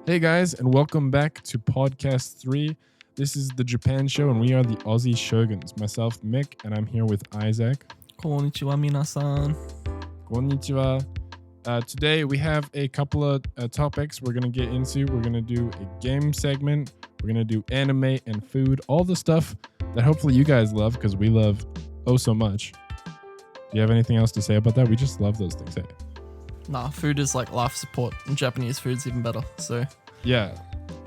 Hey guys, and welcome back to podcast 3. This is the Japan show, and we are the Aussie Shoguns. Myself, Mick, and I'm here with Isaac. Konnichiwa, minasan. Konnichiwa. Today we have a couple of topics we're going to get into. We're going to do a game segment. We're going to do anime and food, all the stuff that hopefully you guys love because we love oh so much. Do you have anything else to say about that? We just love those things, hey? Nah, food is like life support, and Japanese food's even better. So Yeah,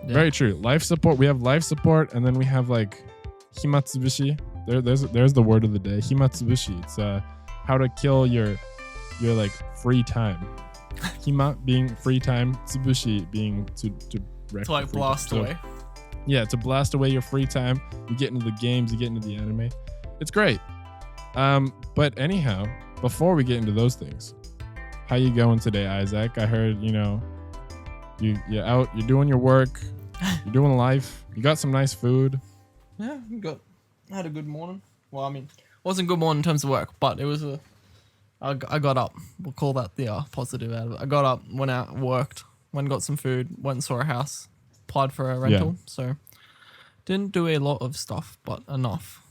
very true. Life support. We have life support, and then we have like himatsubushi. There's the word of the day. Himatsubushi. It's how to kill your like free time. Hima being free time, tsubushi being to wreck to like blast away. Yeah, to blast away your free time. You get into the games, you get into the anime. It's great. But anyhow, before we get into those things, how you going today, Isaac? I heard, you're out, you're doing your work, you're doing life, you got some nice food. Yeah, I had a good morning. Well, I mean, it wasn't a good morning in terms of work, but it was I got up. We'll call that the positive out of it. I got up, went out, worked, went and got some food, went and saw a house, applied for a rental. Yeah. So didn't do a lot of stuff, but enough.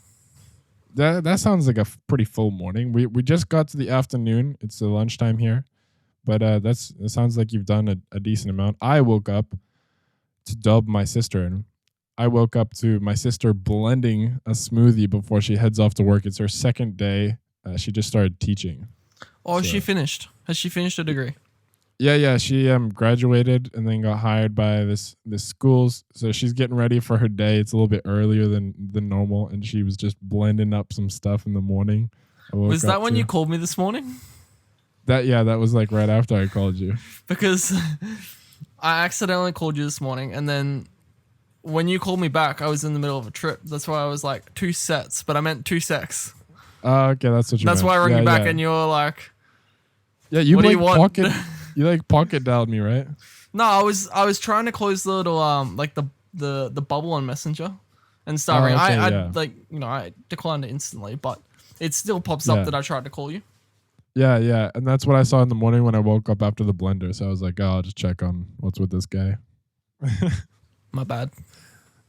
That sounds like a pretty full morning. We just got to the afternoon. It's the lunchtime here. But it sounds like you've done a decent amount. I woke up to dub my sister in. I woke up to my sister blending a smoothie before she heads off to work. It's her second day. She just started teaching. Oh, So- she finished. Has she finished a degree? Yeah. She graduated and then got hired by this school. So she's getting ready for her day. It's a little bit earlier than normal, and she was just blending up some stuff in the morning. Was that when you called me this morning? That was like right after I called you. Because I accidentally called you this morning, and then when you called me back, I was in the middle of a trip. That's why I was like 2 sets, but I meant 2 secs. Okay, that's what you That's meant. why I rang you back, yeah. and you were like, Yeah, you What do like you want? pocket. You like pocket dialed me, right? "No, I was trying to close the little like the bubble on Messenger and start ringing. okay, I yeah. I declined it instantly, but it still pops up Yeah. that I tried to call you. Yeah, and that's what I saw in the morning when I woke up after the blender. So I was like, I'll just check on what's with this guy. My bad.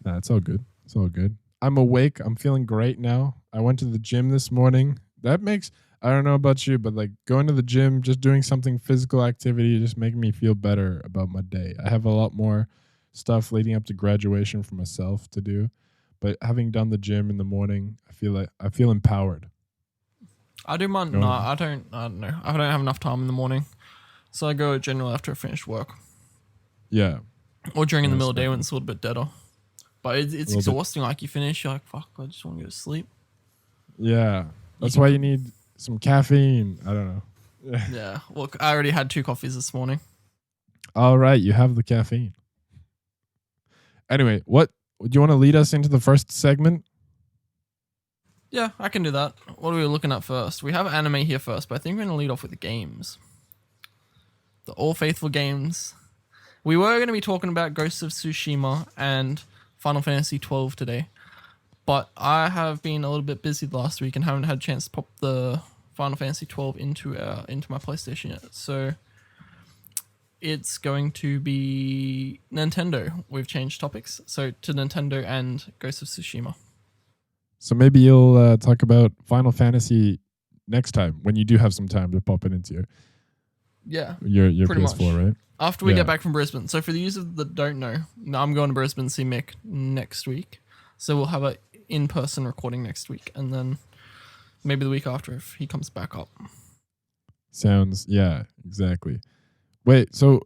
Nah, it's all good. It's all good. I'm awake. I'm feeling great now. I went to the gym this morning. I don't know about you, but like going to the gym, just doing something physical activity, just making me feel better about my day. I have a lot more stuff leading up to graduation for myself to do, but having done the gym in the morning, I feel empowered. I do mine. No. No, I don't know. I don't have enough time in the morning, so I go generally after I finish work Yeah. or during in the Yes, middle of the day when it's a little bit deader. But it's little bit. exhausting. Like you finish, you're like, fuck, I just want to go to sleep. Yeah. That's can why you need some caffeine. I don't know. Yeah. Look, I already had 2 coffees this morning. All right, you have the caffeine. Anyway, do you want to lead us into the first segment? Yeah, I can do that. What are we looking at first? We have anime here first, but I think we're going to lead off with the games. The All Faithful games. We were going to be talking about Ghosts of Tsushima and Final Fantasy 12 today, but I have been a little bit busy the last week and haven't had a chance to pop the Final Fantasy 12 into my PlayStation yet. So it's going to be Nintendo. We've changed topics, so to Nintendo and Ghosts of Tsushima. So maybe you'll talk about Final Fantasy next time when you do have some time to pop it into Yeah. your Pretty PS4, much. right? After we Yeah. get back from Brisbane. So for the users that don't know, I'm going to Brisbane to see Mick next week. So we'll have a in-person recording next week, and then maybe the week after if he comes back up. Yeah, exactly. Wait, so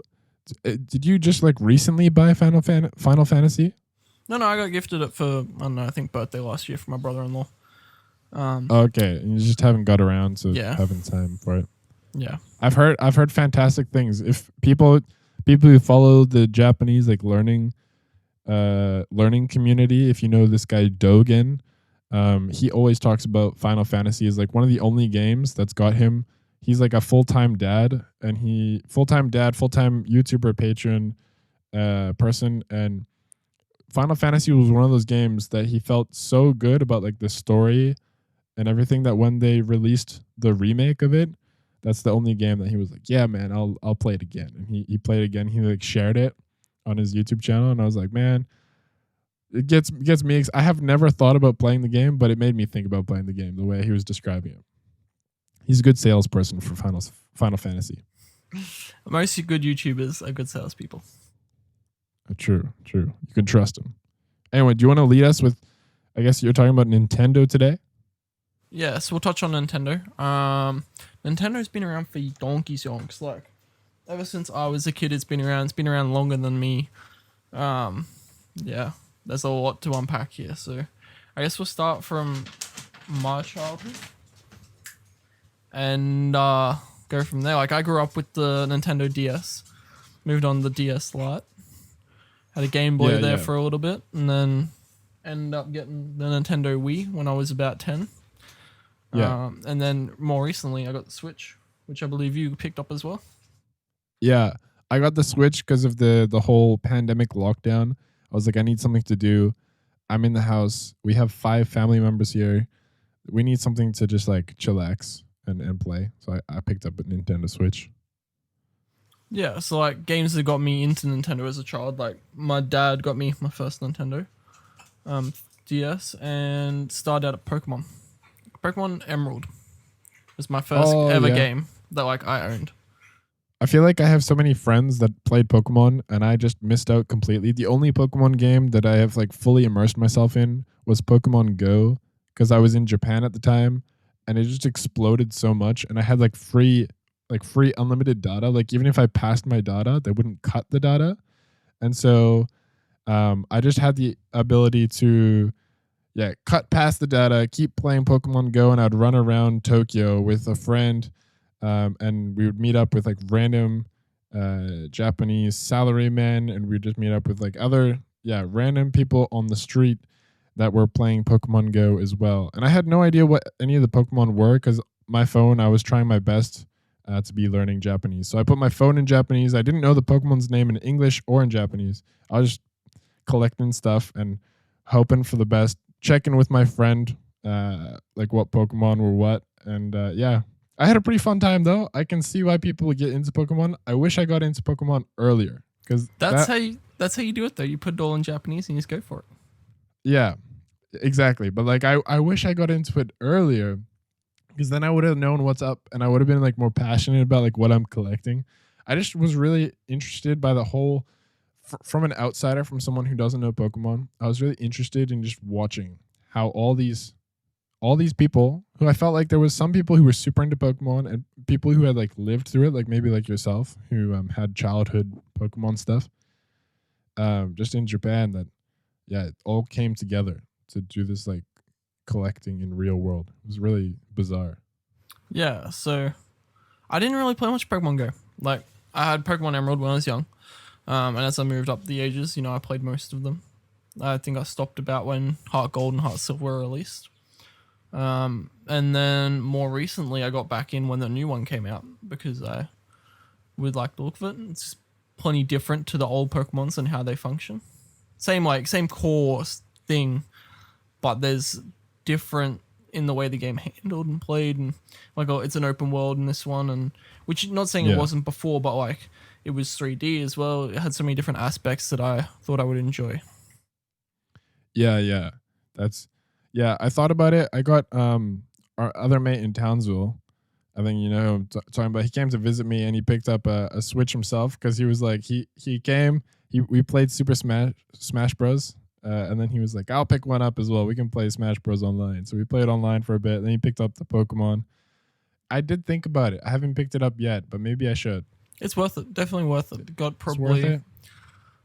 did you just like recently buy Final Fantasy? No, I got gifted it for, I don't know, I think birthday last year from my brother-in-law. Okay, and you just haven't got around to Yeah. having time for it. Yeah. I've heard fantastic things. If people who follow the Japanese like learning community, if you know this guy Dogen, he always talks about Final Fantasy as like one of the only games that's got him. He's like a full-time dad, and full-time YouTuber patron person, and Final Fantasy was one of those games that he felt so good about like the story and everything that when they released the remake of it, that's the only game that he was like, yeah, man, I'll play it again. And he played it again. He like shared it, on his YouTube channel, and I was like, man, it gets me. I have never thought about playing the game, but it made me think about playing the game the way he was describing it. He's a good salesperson for Final Fantasy. Most good YouTubers are good salespeople. True. You can trust him. Anyway, do you want to lead us with? I guess you're talking about Nintendo today. Yes, we'll touch on Nintendo. Nintendo's been around for donkey's yonks. Like, ever since I was a kid, it's been around. It's been around longer than me. Yeah, there's a lot to unpack here. So, I guess we'll start from my childhood and go from there. Like, I grew up with the Nintendo DS. Moved on to the DS Lite. Had a Game Boy there for a little bit, and then ended up getting the Nintendo Wii when I was about 10. Yeah. And then more recently, I got the Switch, which I believe you picked up as well. Yeah, I got the Switch because of the whole pandemic lockdown. I was like, I need something to do. I'm in the house. We have 5 family members here. We need something to just like chillax and play. So I picked up a Nintendo Switch. Yeah, so like games that got me into Nintendo as a child, like my dad got me my first Nintendo DS and started out at Pokemon. Pokemon Emerald was my first ever game that like I owned. I feel like I have so many friends that played Pokemon and I just missed out completely. The only Pokemon game that I have like fully immersed myself in was Pokemon Go because I was in Japan at the time and it just exploded so much and I had like free unlimited data. Like even if I passed my data, they wouldn't cut the data. And so I just had the ability to cut past the data, keep playing Pokemon Go, and I'd run around Tokyo with a friend, and we would meet up with like random Japanese salarymen, and we'd just meet up with like other random people on the street that were playing Pokemon Go as well. And I had no idea what any of the Pokemon were because my phone, I was trying my best to be learning Japanese. So I put my phone in Japanese. I didn't know the Pokemon's name in English or in Japanese. I was just collecting stuff and hoping for the best. Checking with my friend, like what Pokemon were what. And I had a pretty fun time though. I can see why people would get into Pokemon. I wish I got into Pokemon earlier because that's how you do it though. You put it all in Japanese and you just go for it. Yeah, exactly. But like I wish I got into it earlier because then I would have known what's up and I would have been like more passionate about like what I'm collecting. I just was really interested by the whole. From an outsider, from someone who doesn't know Pokemon, I was really interested in just watching how all these people who I felt like there was some people who were super into Pokemon and people who had like lived through it, like maybe like yourself who had childhood Pokemon stuff, just in Japan that it all came together to do this like collecting in real world. It was really bizarre. Yeah, so I didn't really play much Pokemon Go. Like I had Pokemon Emerald when I was young. And as I moved up the ages, I played most of them. I think I stopped about when Heart Gold and Heart Silver were released. And then more recently, I got back in when the new one came out because I would like the look of it. It's plenty different to the old Pokemons and how they function. Same core thing, but there's different in the way the game handled and played. And it's an open world in this one, and which not saying it wasn't before, but like. It was 3D as well. It had so many different aspects that I thought I would enjoy. Yeah. I thought about it. I got our other mate in Townsville. I think talking about. He came to visit me and he picked up a Switch himself because he was like he came. We played Super Smash Bros. And then he was like, I'll pick one up as well. We can play Smash Bros. Online. So we played online for a bit. Then he picked up the Pokemon. I did think about it. I haven't picked it up yet, but maybe I should. It's worth it. Definitely worth it. Got probably.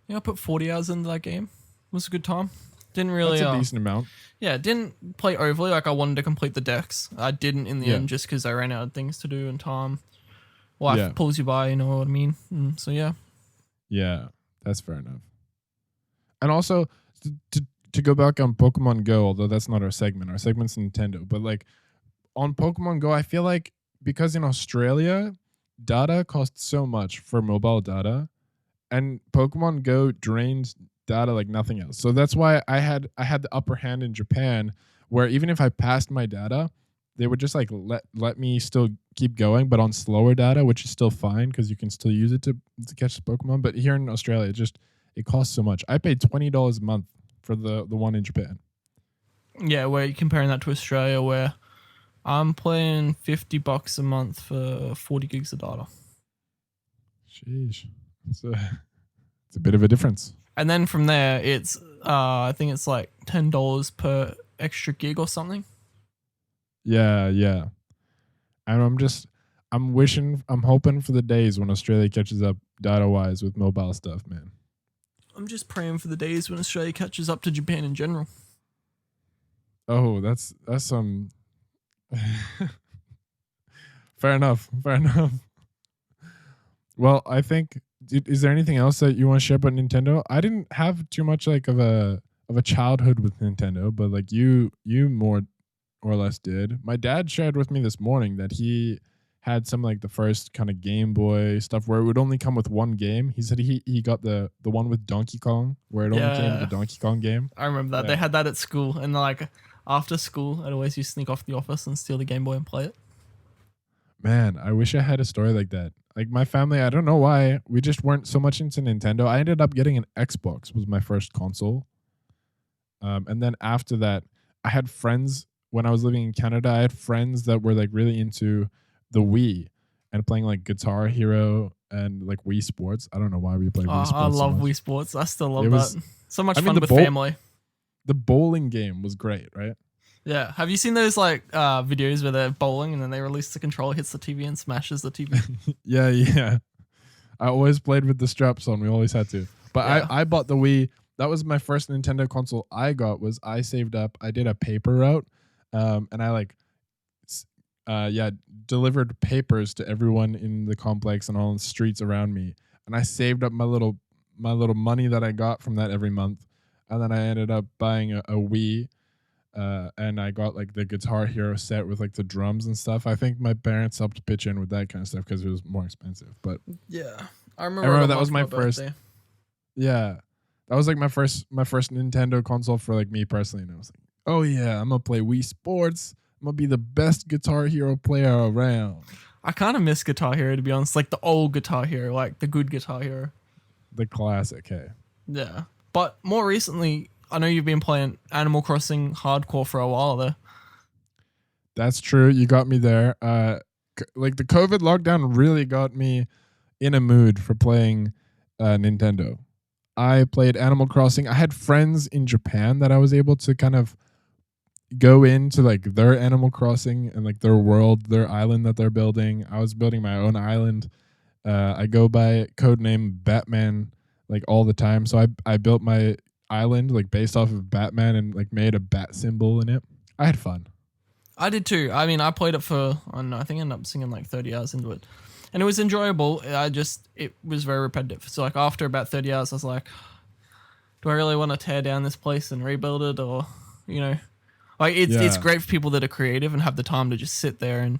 I put 40 hours into that game. It was a good time. Didn't really. That's a decent amount. Yeah, didn't play overly. Like I wanted to complete the decks. I didn't in the end just because I ran out of things to do and time. Life pulls you by. You know what I mean? So yeah. Yeah, that's fair enough. And also to go back on Pokemon Go, although that's not our segment. Our segment's Nintendo. But like on Pokemon Go, I feel like because in Australia. Data costs so much for mobile data, and Pokemon Go drains data like nothing else. So that's why I had the upper hand in Japan, where even if I passed my data, they would just like let me still keep going, but on slower data, which is still fine because you can still use it to catch the Pokemon. But here in Australia, it costs so much. I paid $20 a month for the one in Japan. Yeah, where you're comparing that to Australia, where I'm paying $50 a month for 40 gigs of data. Sheesh. It's a bit of a difference. And then from there, it's I think it's like $10 per extra gig or something. Yeah. And I'm hoping for the days when Australia catches up data-wise with mobile stuff, man. I'm just praying for the days when Australia catches up to Japan in general. Oh, that's some. Fair enough. Well, I think. Is there anything else that you want to share about Nintendo? I didn't have too much like of a childhood with Nintendo, but like you more or less did. My dad shared with me this morning that he had some like the first kind of Game Boy stuff where it would only come with one game. He said he got the one with Donkey Kong where it only came with the Donkey Kong game. I remember that. Yeah. They had that at school, and like after school, I'd always used to sneak off the office and steal the Game Boy and play it. Man, I wish I had a story like that. Like my family, I don't know why, we just weren't so much into Nintendo. I ended up getting an Xbox, was my first console. And then after that, I had friends when I was living in Canada. I had friends that were like really into the Wii and playing like Guitar Hero and like Wii Sports. I don't know why we played Wii Sports. I love so Wii Sports. I still love that. So much fun with family. The bowling game was great, right? Yeah. Have you seen those like videos where they're bowling and then they release the controller, hits the TV and smashes the TV? Yeah. I always played with the straps on. We always had to. But yeah. I bought the Wii. That was my first Nintendo console I got. Was I saved up. I did a paper route. And I like delivered papers to everyone in the complex and all the streets around me. And I saved up my little money that I got from that every month. And then I ended up buying a Wii. And I got like the Guitar Hero set with like the drums and stuff. I think my parents helped pitch in with that kind of stuff because it was more expensive. But yeah, I remember that was my first. Yeah, that was like my first Nintendo console for like me personally, and I was like, oh yeah, I'm gonna play Wii Sports. I'm gonna be the best Guitar Hero player around. I kind of miss Guitar Hero, to be honest, like the old Guitar Hero, like the good Guitar Hero, the classic. Hey. Yeah, but more recently, I know you've been playing Animal Crossing hardcore for a while there. That's true. You got me there. Like the COVID lockdown really got me in a mood for playing Nintendo. I played Animal Crossing. I had friends in Japan that I was able to kind of go into like their Animal Crossing and like their world, their island that they're building. I was building my own island. I go by codename Batman like all the time. So I built my island like based off of Batman and like made a bat symbol in it. I had fun. I did too. I mean, I played it for, I don't know, I think I ended up singing like 30 hours into it. And it was enjoyable. It was very repetitive. So like after about 30 hours, I was like, do I really want to tear down this place and rebuild it? Or, you know, like it's great for people that are creative and have the time to just sit there and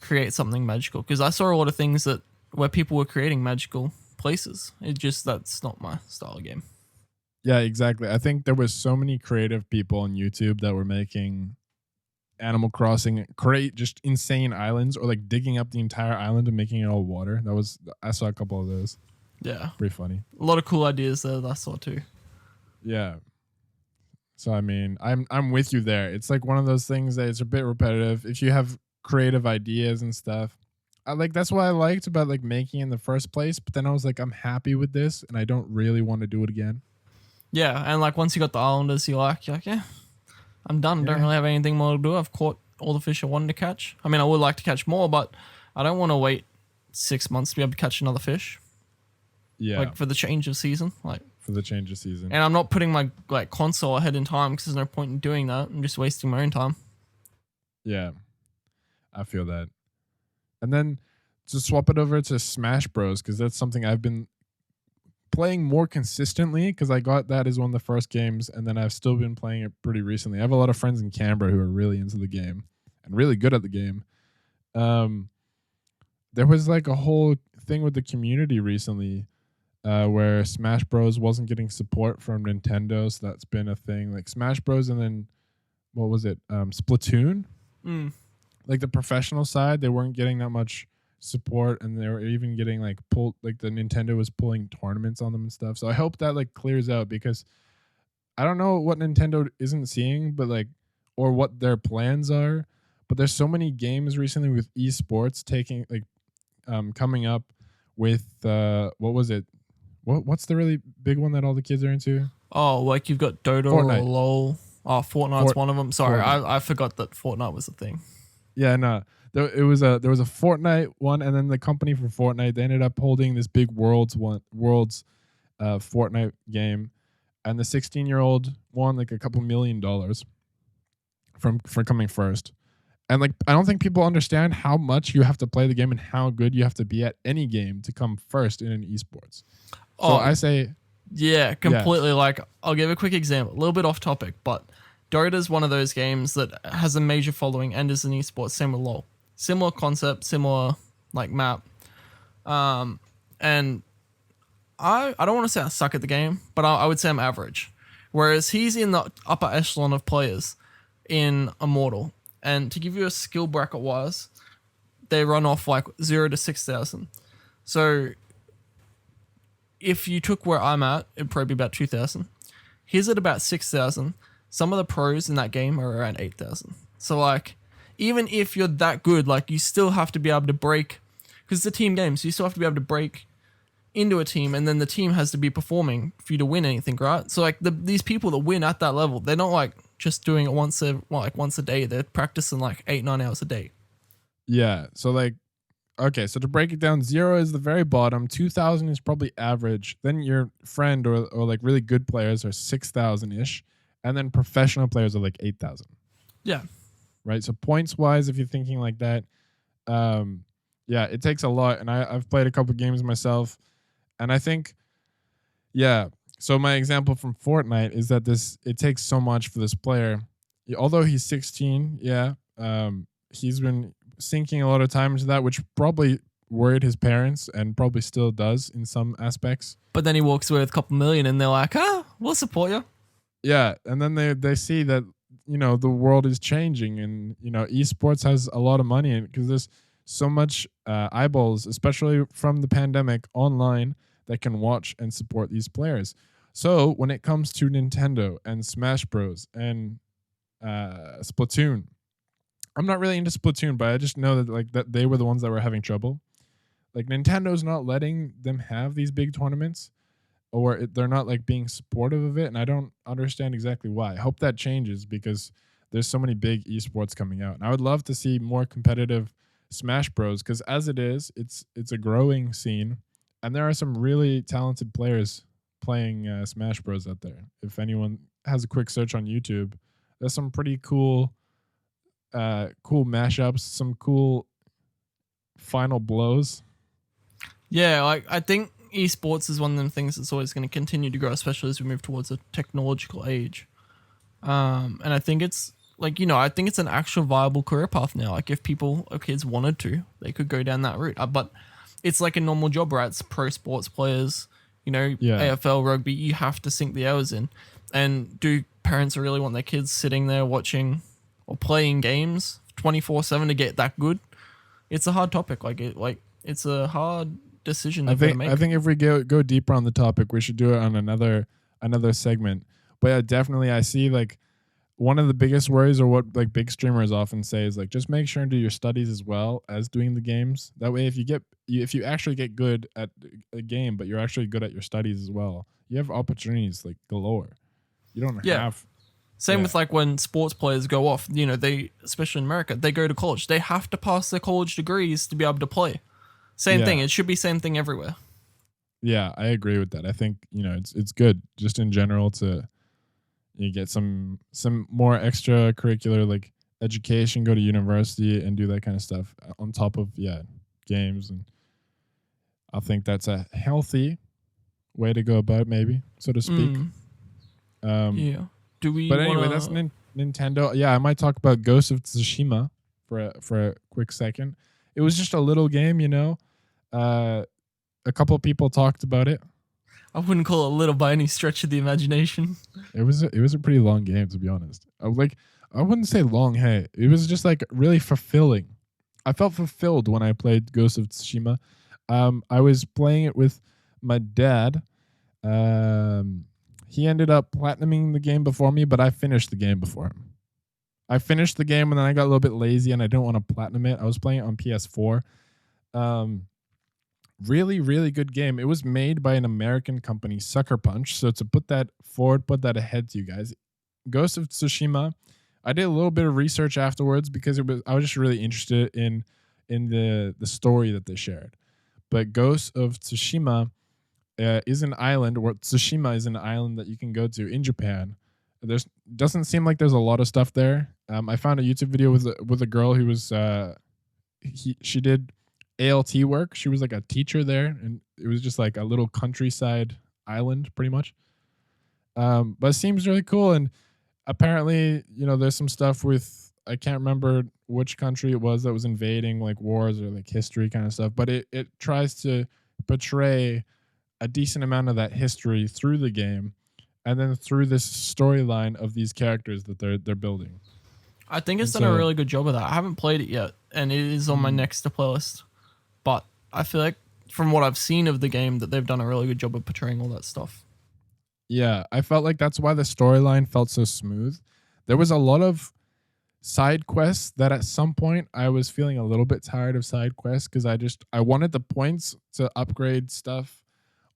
create something magical. Because I saw a lot of things where people were creating magical places. That's not my style of game. Yeah, exactly. I think there was so many creative people on YouTube that were making Animal Crossing create just insane islands or like digging up the entire island and making it all water. I saw a couple of those. Yeah. Pretty funny. A lot of cool ideas there that I saw too. Yeah. So I mean, I'm with you there. It's like one of those things that it's a bit repetitive. If you have creative ideas and stuff, that's what I liked about like making in the first place. But then I was like, I'm happy with this and I don't really want to do it again. Yeah, and like once you got the islanders, you're like, yeah, I'm done. Yeah. Don't really have anything more to do. I've caught all the fish I wanted to catch. I mean, I would like to catch more, but I don't want to wait 6 months to be able to catch another fish. Yeah, like for the change of season, And I'm not putting my like console ahead in time because there's no point in doing that. I'm just wasting my own time. Yeah, I feel that. And then to swap it over to Smash Bros, because that's something I've been playing more consistently because I got that as one of the first games, and then I've still been playing it pretty recently. I have a lot of friends in Canberra who are really into the game and really good at the game. There was like a whole thing with the community recently where Smash Bros wasn't getting support from Nintendo, so that's been a thing. Like Smash Bros and then what was it? Splatoon? Like the professional side, they weren't getting that much support, and they were even getting like pulled, like the Nintendo was pulling tournaments on them and stuff. So I hope that like clears out, because I don't know what Nintendo isn't seeing, but like, or what their plans are. But there's so many games recently with esports taking like coming up with what was it? What's the really big one that all the kids are into? Oh, like you've got Dota Fortnite. or LOL. Oh, Fortnite's one of them. Sorry, Fortnite. I forgot that Fortnite was a thing. Yeah, no. There was a Fortnite one, and then the company for Fortnite, they ended up holding this big world's Fortnite game, and the 16-year-old won like a couple $1 million for coming first. And like, I don't think people understand how much you have to play the game and how good you have to be at any game to come first in an esports. So I say, yeah, completely. Yeah. Like, I'll give a quick example, a little bit off topic, but Dota's one of those games that has a major following and is an esports. Same with LoL. Similar concept, similar like map. And I don't want to say I suck at the game, but I would say I'm average. Whereas he's in the upper echelon of players in Immortal. And to give you a skill bracket wise, they run off like 0 to 6,000. So if you took where I'm at, it'd probably be about 2,000. He's at about 6,000. Some of the pros in that game are around 8,000. So like, even if you're that good, like you still have to be able to break, because it's a team game, so you still have to be able to break into a team, and then the team has to be performing for you to win anything, right? So like these people that win at that level, they're not like just doing it once a day. They're practicing like 8-9 hours a day. Yeah. So like, okay. So to break it down, 0 is the very bottom. 2,000 is probably average. Then your friend or like really good players are 6,000 ish, and then professional players are like 8,000. Yeah. Right. So points wise, if you're thinking like that, yeah, it takes a lot. And I've played a couple games myself, and I think, yeah. So my example from Fortnite is that it takes so much for this player. Although he's 16, yeah, he's been sinking a lot of time into that, which probably worried his parents and probably still does in some aspects. But then he walks away with a couple million, and they're like, we'll support you. Yeah, and then they see that, you know, the world is changing, and, you know, esports has a lot of money in it because there's so much eyeballs, especially from the pandemic, online that can watch and support these players. So when it comes to Nintendo and Smash Bros. And Splatoon, I'm not really into Splatoon, but I just know that they were the ones that were having trouble. Like, Nintendo's not letting them have these big tournaments, or they're not like being supportive of it, and I don't understand exactly why. I hope that changes because there's so many big esports coming out, and I would love to see more competitive Smash Bros. Because as it is, it's a growing scene, and there are some really talented players playing Smash Bros. Out there. If anyone has a quick search on YouTube, there's some pretty cool mashups, some cool final blows. Yeah, like I think esports is one of them things that's always going to continue to grow, especially as we move towards a technological age. And I think it's like, you know, I think it's an actual viable career path now. Like if people or kids wanted to, they could go down that route. But it's like a normal job, right? It's pro sports players, you know, AFL, rugby, you have to sink the hours in. And do parents really want their kids sitting there watching or playing games 24/7 to get that good? It's a hard topic. It's a hard decision. I think if we go deeper on the topic, we should do it on another segment. But yeah, definitely, I see like one of the biggest worries, or what like big streamers often say, is like just make sure and do your studies as well as doing the games. That way, if you actually get good at a game, but you're actually good at your studies as well, you have opportunities like galore. You don't have. Same with like when sports players go off, you know, they, especially in America, they go to college. They have to pass their college degrees to be able to play. Same thing. It should be same thing everywhere. Yeah, I agree with that. I think, you know, it's good just in general to you get some more extracurricular like education, go to university and do that kind of stuff on top of games, and I think that's a healthy way to go about it, maybe, so to speak. Do we? But anyway, that's Nintendo. Yeah, I might talk about Ghost of Tsushima for a quick second. It was just a little game, you know. A couple people talked about it. I wouldn't call it little by any stretch of the imagination. It was a pretty long game, to be honest. I wouldn't say long. Hey, it was just like really fulfilling. I felt fulfilled when I played Ghost of Tsushima. I was playing it with my dad. He ended up platinuming the game before me, but I finished the game before him. I finished the game and then I got a little bit lazy and I didn't want to platinum it. I was playing it on PS4. Really, really good game. It was made by an American company, Sucker Punch. So to put that forward, put that ahead to you guys. Ghost of Tsushima. I did a little bit of research afterwards because I was just really interested in the story that they shared. But Ghost of Tsushima is an island, or Tsushima is an island that you can go to in Japan. There's doesn't seem like there's a lot of stuff there. I found a YouTube video with a girl who was she did ALT work. She was like a teacher there, and it was just like a little countryside island, pretty much. But it seems really cool, and apparently, there's some stuff with I can't remember which country it was that was invading, like wars or like history kind of stuff. But it tries to portray a decent amount of that history through the game, and then through this storyline of these characters that they're building. I think it's done a really good job of that. I haven't played it yet, and it is on my next to playlist. But I feel like from what I've seen of the game that they've done a really good job of portraying all that stuff. Yeah, I felt like that's why the storyline felt so smooth. There was a lot of side quests that at some point I was feeling a little bit tired of side quests because I wanted the points to upgrade stuff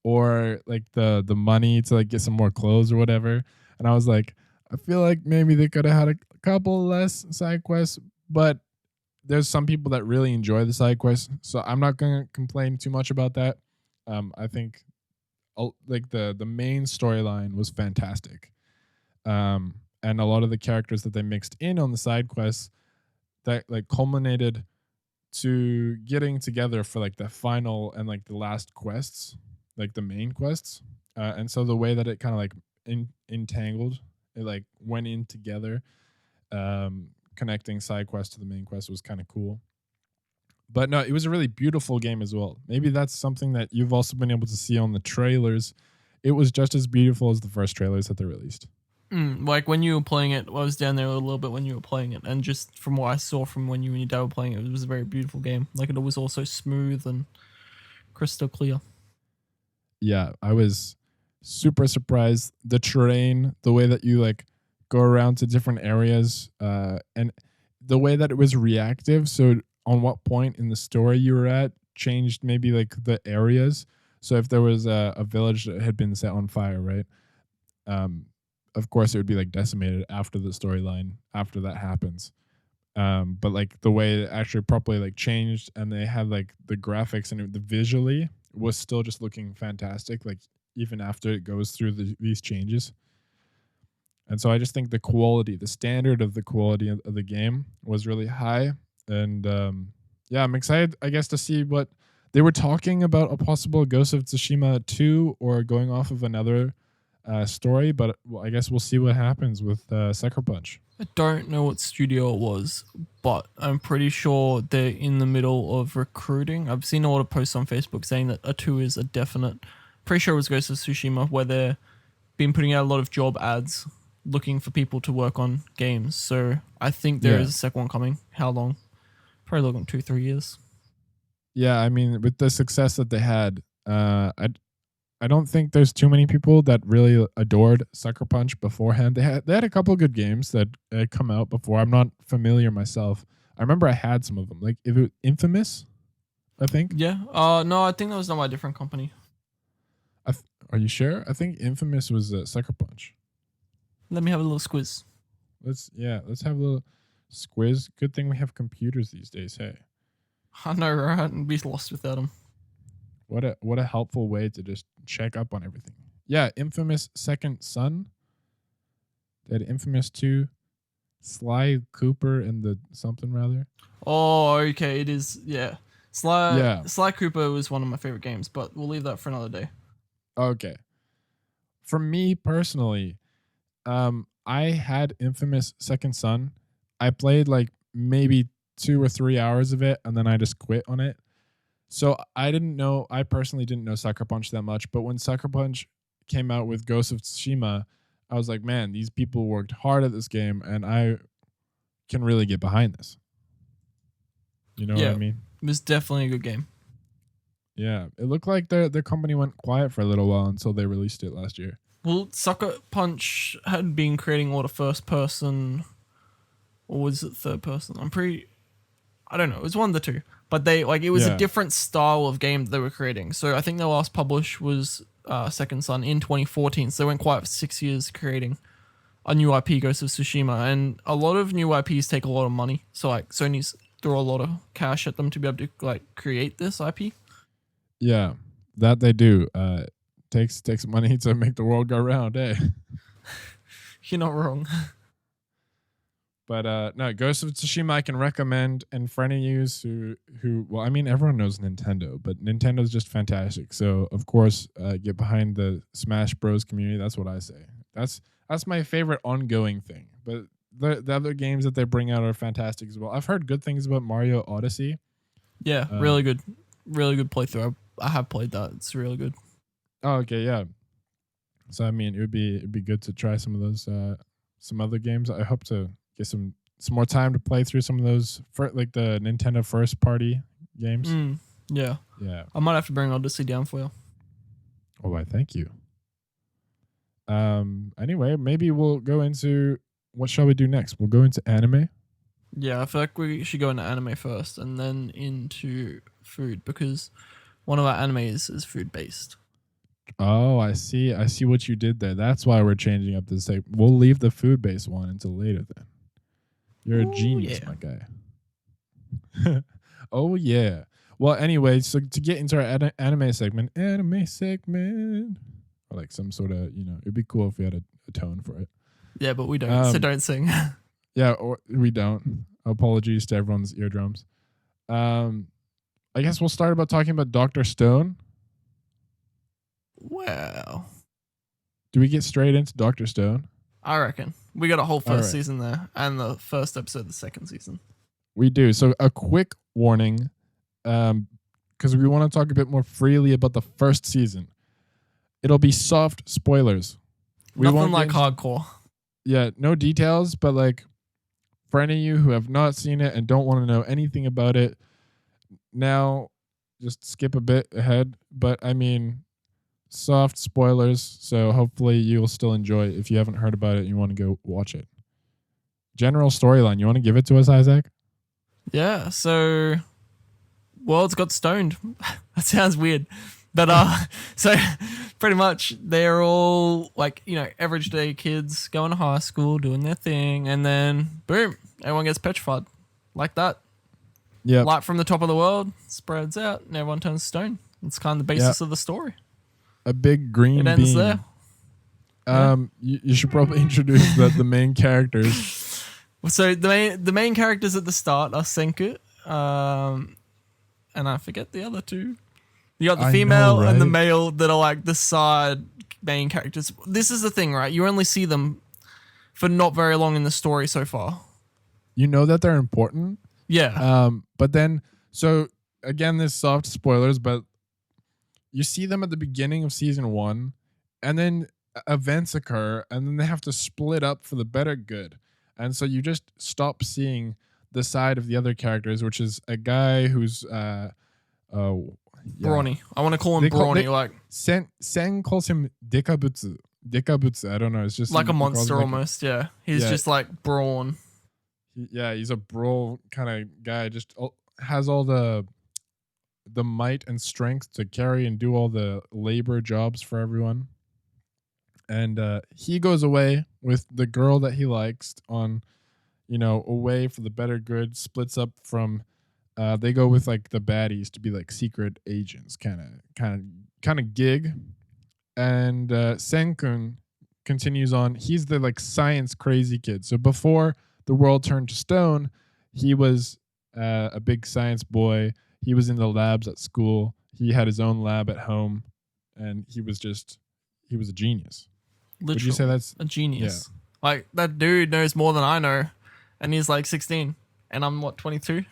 or like the money to like get some more clothes or whatever. And I was like, I feel like maybe they could have had a couple less side quests, but there's some people that really enjoy the side quests, so I'm not going to complain too much about that. I think like the main storyline was fantastic. And a lot of the characters that they mixed in on the side quests that like culminated to getting together for like the final and like the last quests, like the main quests. And so the way that it kind of like entangled, it like went in together, connecting side quest to the main quest was kind of cool. But no, it was a really beautiful game as well. Maybe that's something that you've also been able to see on the trailers. It was just as beautiful as the first trailers that they released. Like when you were playing it, I was down there a little bit when you were playing it, and just from what I saw from when you and your dad were playing it, it was a very beautiful game. Like it was also smooth and crystal clear. Yeah, I was super surprised. The terrain, the way that you like go around to different areas, and the way that it was reactive. So on what point in the story you were at changed maybe like the areas. So if there was a village that had been set on fire, right? Of course, it would be like decimated after the storyline, after that happens. But like the way it actually properly like changed, and they had like the graphics and the visually was still just looking fantastic, like even after it goes through these changes. And so I just think the quality, the standard of the quality of the game was really high. And yeah, I'm excited, I guess, to see what they were talking about, a possible Ghost of Tsushima 2 or going off of another story. But I guess we'll see what happens with Sucker Punch. I don't know what studio it was, but I'm pretty sure they're in the middle of recruiting. I've seen a lot of posts on Facebook saying that a 2 is a definite. Pretty sure it was Ghost of Tsushima, where they've been putting out a lot of job ads looking for people to work on games. So I think there is a second one coming. How long? Probably looking 2-3 years. Yeah, I mean, with the success that they had, I don't think there's too many people that really adored Sucker Punch beforehand. They had a couple of good games that had come out before. I'm not familiar myself. I remember I had some of them, like if it was Infamous, I think. Yeah. No, I think that was done by a different company. Are you sure? I think Infamous was Sucker Punch. Let me have a little squiz. Let's have a little squiz. Good thing we have computers these days. Hey, I know, right? I'd be lost without them. What a helpful way to just check up on everything. Yeah, Infamous Second Son. They had Infamous 2, Sly Cooper and the something rather. Oh, okay. It is, yeah. Sly Cooper was one of my favorite games, but we'll leave that for another day. Okay. For me personally, I had Infamous Second Son. I played like maybe 2 or 3 hours of it, and then I just quit on it. So I personally didn't know Sucker Punch that much, but when Sucker Punch came out with Ghost of Tsushima, I was like, man, these people worked hard at this game, and I can really get behind this. You know what I mean? It was definitely a good game. Yeah, it looked like the company went quiet for a little while until they released it last year. Well, Sucker Punch had been creating all the first person, or was it third person? I don't know. It was one of the two, but it was a different style of game that they were creating. So I think their last publish was Second Son in 2014. So they went quiet for 6 years creating a new IP, Ghost of Tsushima, and a lot of new IPs take a lot of money. So like Sony's throw a lot of cash at them to be able to like create this IP. Yeah, that they do. Takes money to make the world go round, eh? You're not wrong. But no, Ghost of Tsushima I can recommend, and for any of you who well, I mean everyone knows Nintendo, but Nintendo's just fantastic. So of course, get behind the Smash Bros community. That's what I say. That's my favorite ongoing thing. But the other games that they bring out are fantastic as well. I've heard good things about Mario Odyssey. Yeah, really good playthrough. I have played that. It's really good. Oh, okay, yeah. So I mean, it'd be good to try some of those some other games. I hope to get some more time to play through some of those like the Nintendo first party games. Yeah. I might have to bring Odyssey down for you. Oh, I thank you. Anyway, maybe we'll go into what shall we do next? We'll go into anime. Yeah, I feel like we should go into anime first and then into food because one of our animes is food based. Oh, I see what you did there. That's why we're changing up this. We'll leave the food based one until later then. You're a genius, my guy. Oh yeah. Well, anyway, so to get into our anime segment, or like some sort of, it'd be cool if we had a tone for it. Yeah, but we don't, so don't sing. Yeah, or we don't. Apologies to everyone's eardrums. I guess we'll start about talking about Dr. Stone. Wow. Do we get straight into Dr. Stone? I reckon. We got a whole first season there and the first episode of the second season. We do. So a quick warning, because we want to talk a bit more freely about the first season. It'll be soft spoilers. Nothing like hardcore. Yeah, no details, but like for any of you who have not seen it and don't want to know anything about it, now just skip a bit ahead. But I mean, soft spoilers, so hopefully you'll still enjoy it if you haven't heard about it and you want to go watch it. General storyline, you want to give it to us, Isaac? Yeah, so worlds got stoned. That sounds weird. But so pretty much they're all like, average day kids going to high school, doing their thing, and then boom, everyone gets petrified. Like that. Yeah. Light from the top of the world spreads out and everyone turns stone. It's kind of the basis of the story. A big green it ends beam. There. You should probably introduce the main characters. So the main characters at the start are Senku, and I forget the other two. You got the female and the male that are like the side main characters. This is the thing, right? You only see them for not very long in the story so far. You know that they're important. Yeah. But then, so again, this soft spoilers, but you see them at the beginning of season 1, and then events occur, and then they have to split up for the better good. And so you just stop seeing the side of the other characters, which is a guy who's Brawny. I want to call him Brawny. Sen calls him Dekabutsu. Dekabutsu. I don't know. It's just like a monster almost. Yeah. He's just like brawn. He's a brawl kind of guy. Just has all the might and strength to carry and do all the labor jobs for everyone. And he goes away with the girl that he likes on, away for the better good. Splits up from. They go with like the baddies to be like secret agents, kind of gig. And Senkun continues on. He's the like science crazy kid. So before the world turned to stone, he was a big science boy. He was in the labs at school. He had his own lab at home, and he was a genius. Literally, would you say that's a genius? Yeah. Like that dude knows more than I know, and he's like 16, and I'm 22.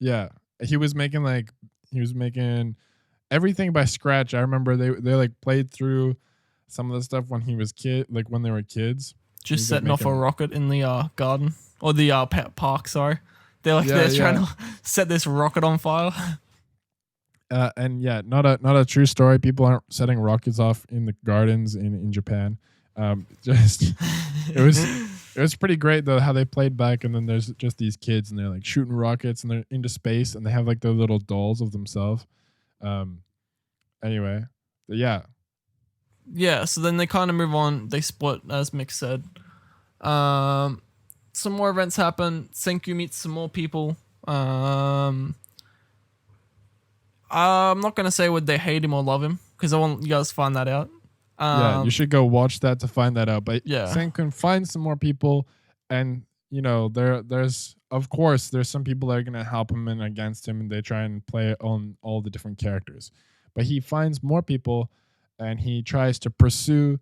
Yeah, he was making everything by scratch. I remember they like played through some of the stuff when he was when they were kids. Just setting off a rocket in the garden or the park. Sorry, They're trying to set this rocket on fire. And yeah, not a true story. People aren't setting rockets off in the gardens in Japan. Just it was pretty great though how they played back, and then there's just these kids and they're like shooting rockets and they're into space and they have like their little dolls of themselves. Anyway, yeah. Yeah, so then they kind of move on. They split, as Mick said. Some more events happen. Senku meets some more people. I'm not going to say would they hate him or love him, because I want you guys to find that out. Yeah, you should go watch that to find that out. But yeah, Senku finds some more people, and you know there's of course there's some people that are gonna help him and against him, and they try and play on all the different characters. But he finds more people, and he tries to pursue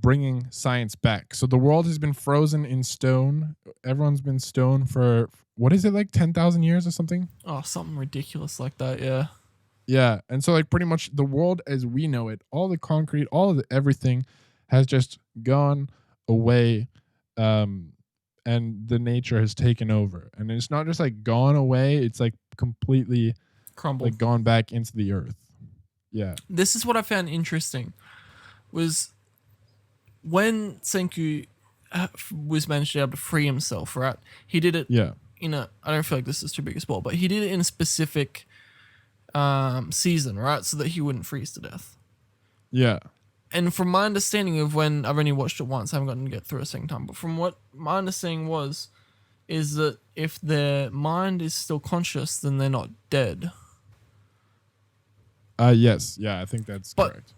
bringing science back. So the world has been frozen in stone. Everyone's been stone for what is it, like 10,000 years or something? Oh, something ridiculous like that. Yeah. Yeah, and so like pretty much the world as we know it, all the concrete, all of the everything has just gone away, and the nature has taken over. And it's not just like gone away, it's like completely crumbled, like gone back into the earth. Yeah. This is what I found interesting was when Senku was managed to be able to free himself, right? He did it in a, I don't feel like this is too big a spoil, but he did it in a specific season, right? So that he wouldn't freeze to death. Yeah. And from my understanding of when I've only watched it once, I haven't gotten to get through a second time, but from what my understanding is that if their mind is still conscious, then they're not dead. Yes. Yeah, I think that's correct.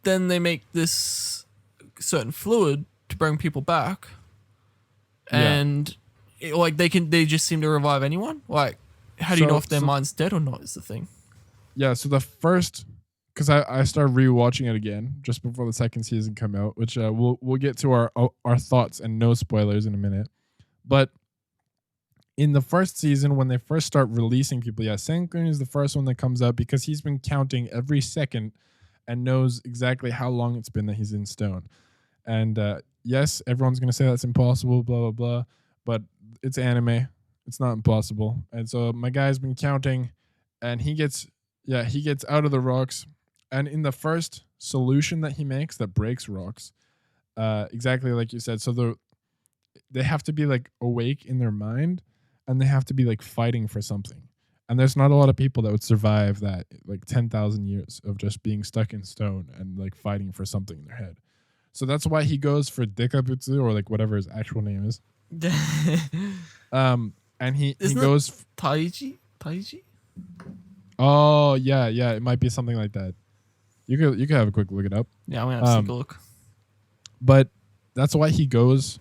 Then they make this certain fluid to bring people back. And they just seem to revive anyone? Like, how do you know if their mind's dead or not is the thing. Yeah, so the first, because I started rewatching it again just before the second season come out, which we'll get to our thoughts and no spoilers in a minute. But in the first season, when they first start releasing people, Senku is the first one that comes out because he's been counting every second and knows exactly how long it's been that he's in stone. And yes, everyone's going to say that's impossible, blah, blah, blah. But it's anime. It's not impossible. And so my guy's been counting, and he gets out of the rocks. And in the first solution that he makes that breaks rocks, exactly like you said, so they have to be like awake in their mind, and they have to be like fighting for something. And there's not a lot of people that would survive that, like 10,000 years of just being stuck in stone and like fighting for something in their head. So that's why he goes for Dekabutsu, or like whatever his actual name is. And he goes Taiji? Oh yeah, it might be something like that. You could have a quick look it up. Yeah, I'm gonna have to take a look. But that's why he goes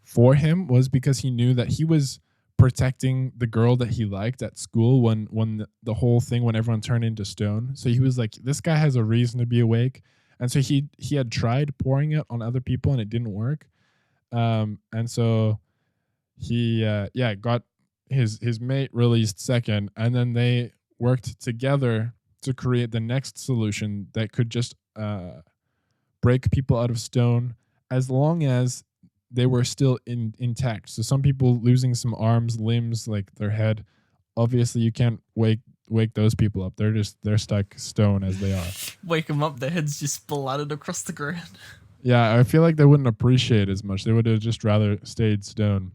for him, was because he knew that he was protecting the girl that he liked at school when the whole thing, when everyone turned into stone. So he was like, this guy has a reason to be awake. And so he had tried pouring it on other people and it didn't work. And so he got his mate released second, and then they worked together to create the next solution that could just break people out of stone as long as they were still intact. So some people losing some arms, limbs, like their head, obviously you can't wake those people up. They're stuck stone as they are. Wake them up, their heads just splattered across the ground. Yeah, I feel like they wouldn't appreciate it as much. They would have just rather stayed stone.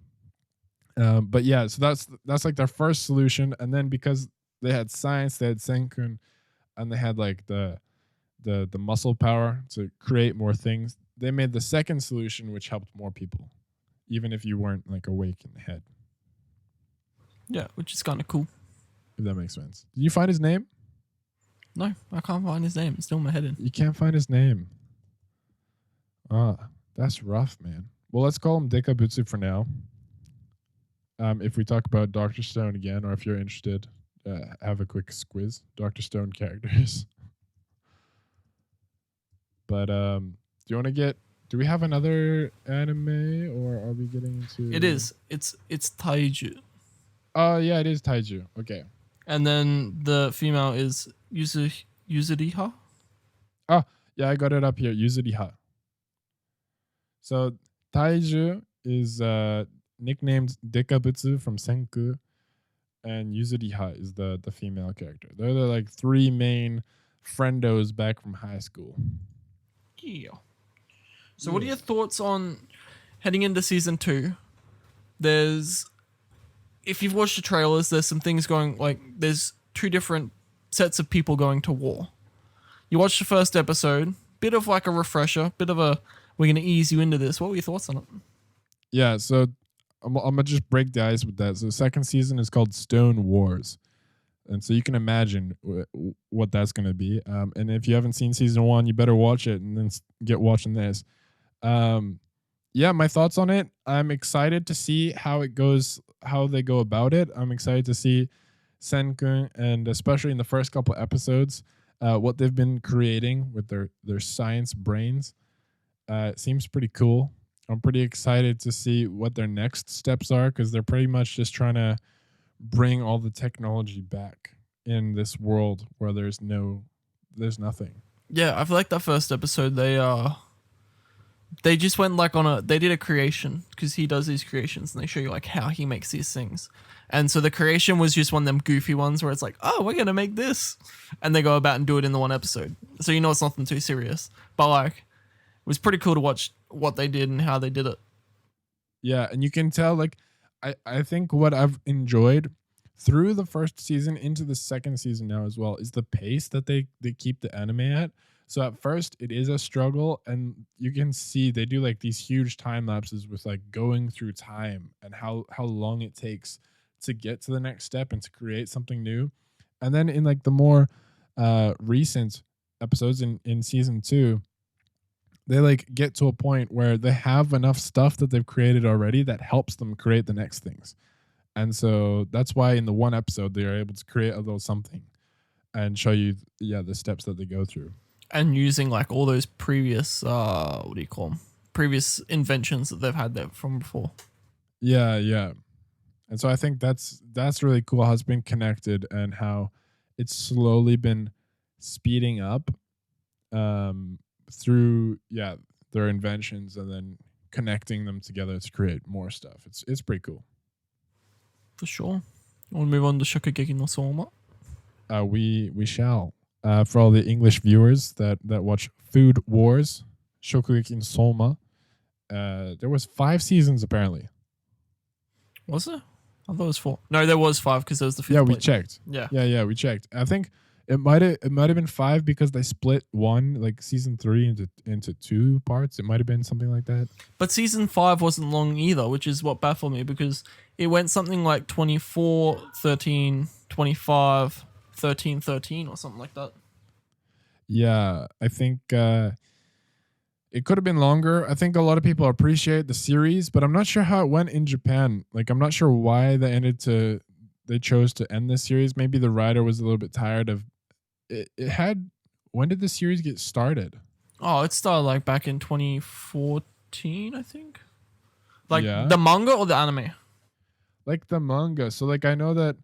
But yeah, so that's like their first solution. And then because they had science, they had Senku, and they had like the muscle power to create more things, they made the second solution, which helped more people, even if you weren't like awake in the head. Yeah, which is kind of cool. If that makes sense. Did you find his name? No, I can't find his name. It's still in my head. You can't find his name. That's rough, man. Well, let's call him Dekabutsu for now. If we talk about Dr. Stone again, or if you're interested, have a quick squiz. Dr. Stone characters. But do we have another anime, or are we getting into... It is. It's Taiju. Oh, yeah, it is Taiju. Okay. And then the female is Yuzuriha? Oh, yeah, I got it up here. Yuzuriha. So Taiju is nicknamed Dekabutsu from Senku, and Yuzuriha is the female character. They're the like three main friendos back from high school. Yeah. So what are your thoughts on heading into season 2? If you've watched the trailers, there's some things going, like, there's 2 different sets of people going to war. You watched the first episode, bit of like a refresher, we're going to ease you into this. What were your thoughts on it? Yeah, so I'm going to just break the ice with that. So the second season is called Stone Wars. And so you can imagine what that's going to be. And if you haven't seen season 1, you better watch it and then get watching this. Yeah, my thoughts on it. I'm excited to see how it goes, how they go about it. I'm excited to see Senku, and especially in the first couple episodes, what they've been creating with their science brains. It seems pretty cool. I'm pretty excited to see what their next steps are, because they're pretty much just trying to bring all the technology back in this world where there's nothing. Yeah, I feel like that first episode, they just went like they did a creation, because he does these creations and they show you like how he makes these things. And so the creation was just one of them goofy ones where it's like, oh, we're going to make this. And they go about and do it in the one episode. So you know it's nothing too serious. But like, it was pretty cool to watch what they did and how they did it. Yeah, and you can tell, like, I think what I've enjoyed through the first season into the second season now as well is the pace that they keep the anime at. So at first it is a struggle, and you can see they do like these huge time lapses with like going through time and how long it takes to get to the next step and to create something new. And then in like the more recent episodes in season 2, they like get to a point where they have enough stuff that they've created already that helps them create the next things. And so that's why in the one episode they are able to create a little something and show you the steps that they go through. And using like all those previous what do you call them? Previous inventions that they've had there from before. Yeah. And so I think that's really cool how it's been connected and how it's slowly been speeding up through their inventions and then connecting them together to create more stuff. It's pretty cool. For sure. We'll move on to Shokugeki no Soma. We shall. For all the English viewers that watch Food Wars, Shokugeki no Soma, there was 5 seasons apparently. Was there? I thought it was 4. No, there was 5 because there was the 5th. Yeah, we checked. Yeah, we checked. I think it might have been 5 because they split one, like season 3 into 2 parts. It might have been something like that. But season 5 wasn't long either, which is what baffled me, because it went something like 24, 13, 25, 13, 13 or something like that. Yeah, I think it could have been longer. I think a lot of people appreciate the series, but I'm not sure how it went in Japan. Like, I'm not sure why they chose to end this series. Maybe the writer was a little bit tired of it. When did the series get started? Oh, it started like back in 2014, I think. Like the manga or the anime? Like the manga. So like I know that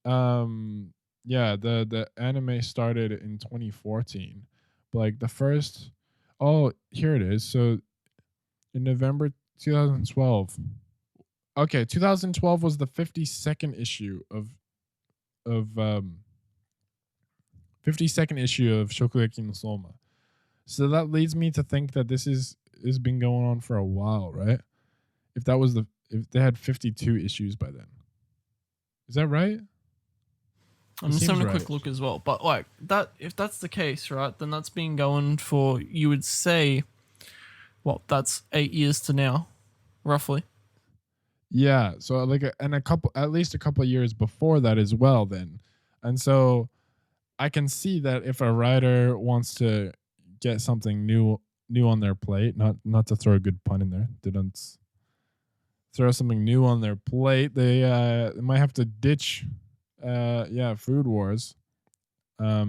the anime started in 2014. But like the first here it is. So in November 2012. Okay, 2012 was the 52nd issue of 52nd issue of Shokugeki no Soma. So that leads me to think that this is been going on for a while, right? If they had 52 issues by then. Is that right? I'm just having a quick look as well. But like that, if that's the case, right, then that's been going for, you would say, well, that's 8 years to now, roughly. Yeah, so like at least a couple of years before that as well then. And so I can see that if a writer wants to get something new on their plate, not to throw a good pun in there, didn't throw something new on their plate, they might have to ditch Food Wars. But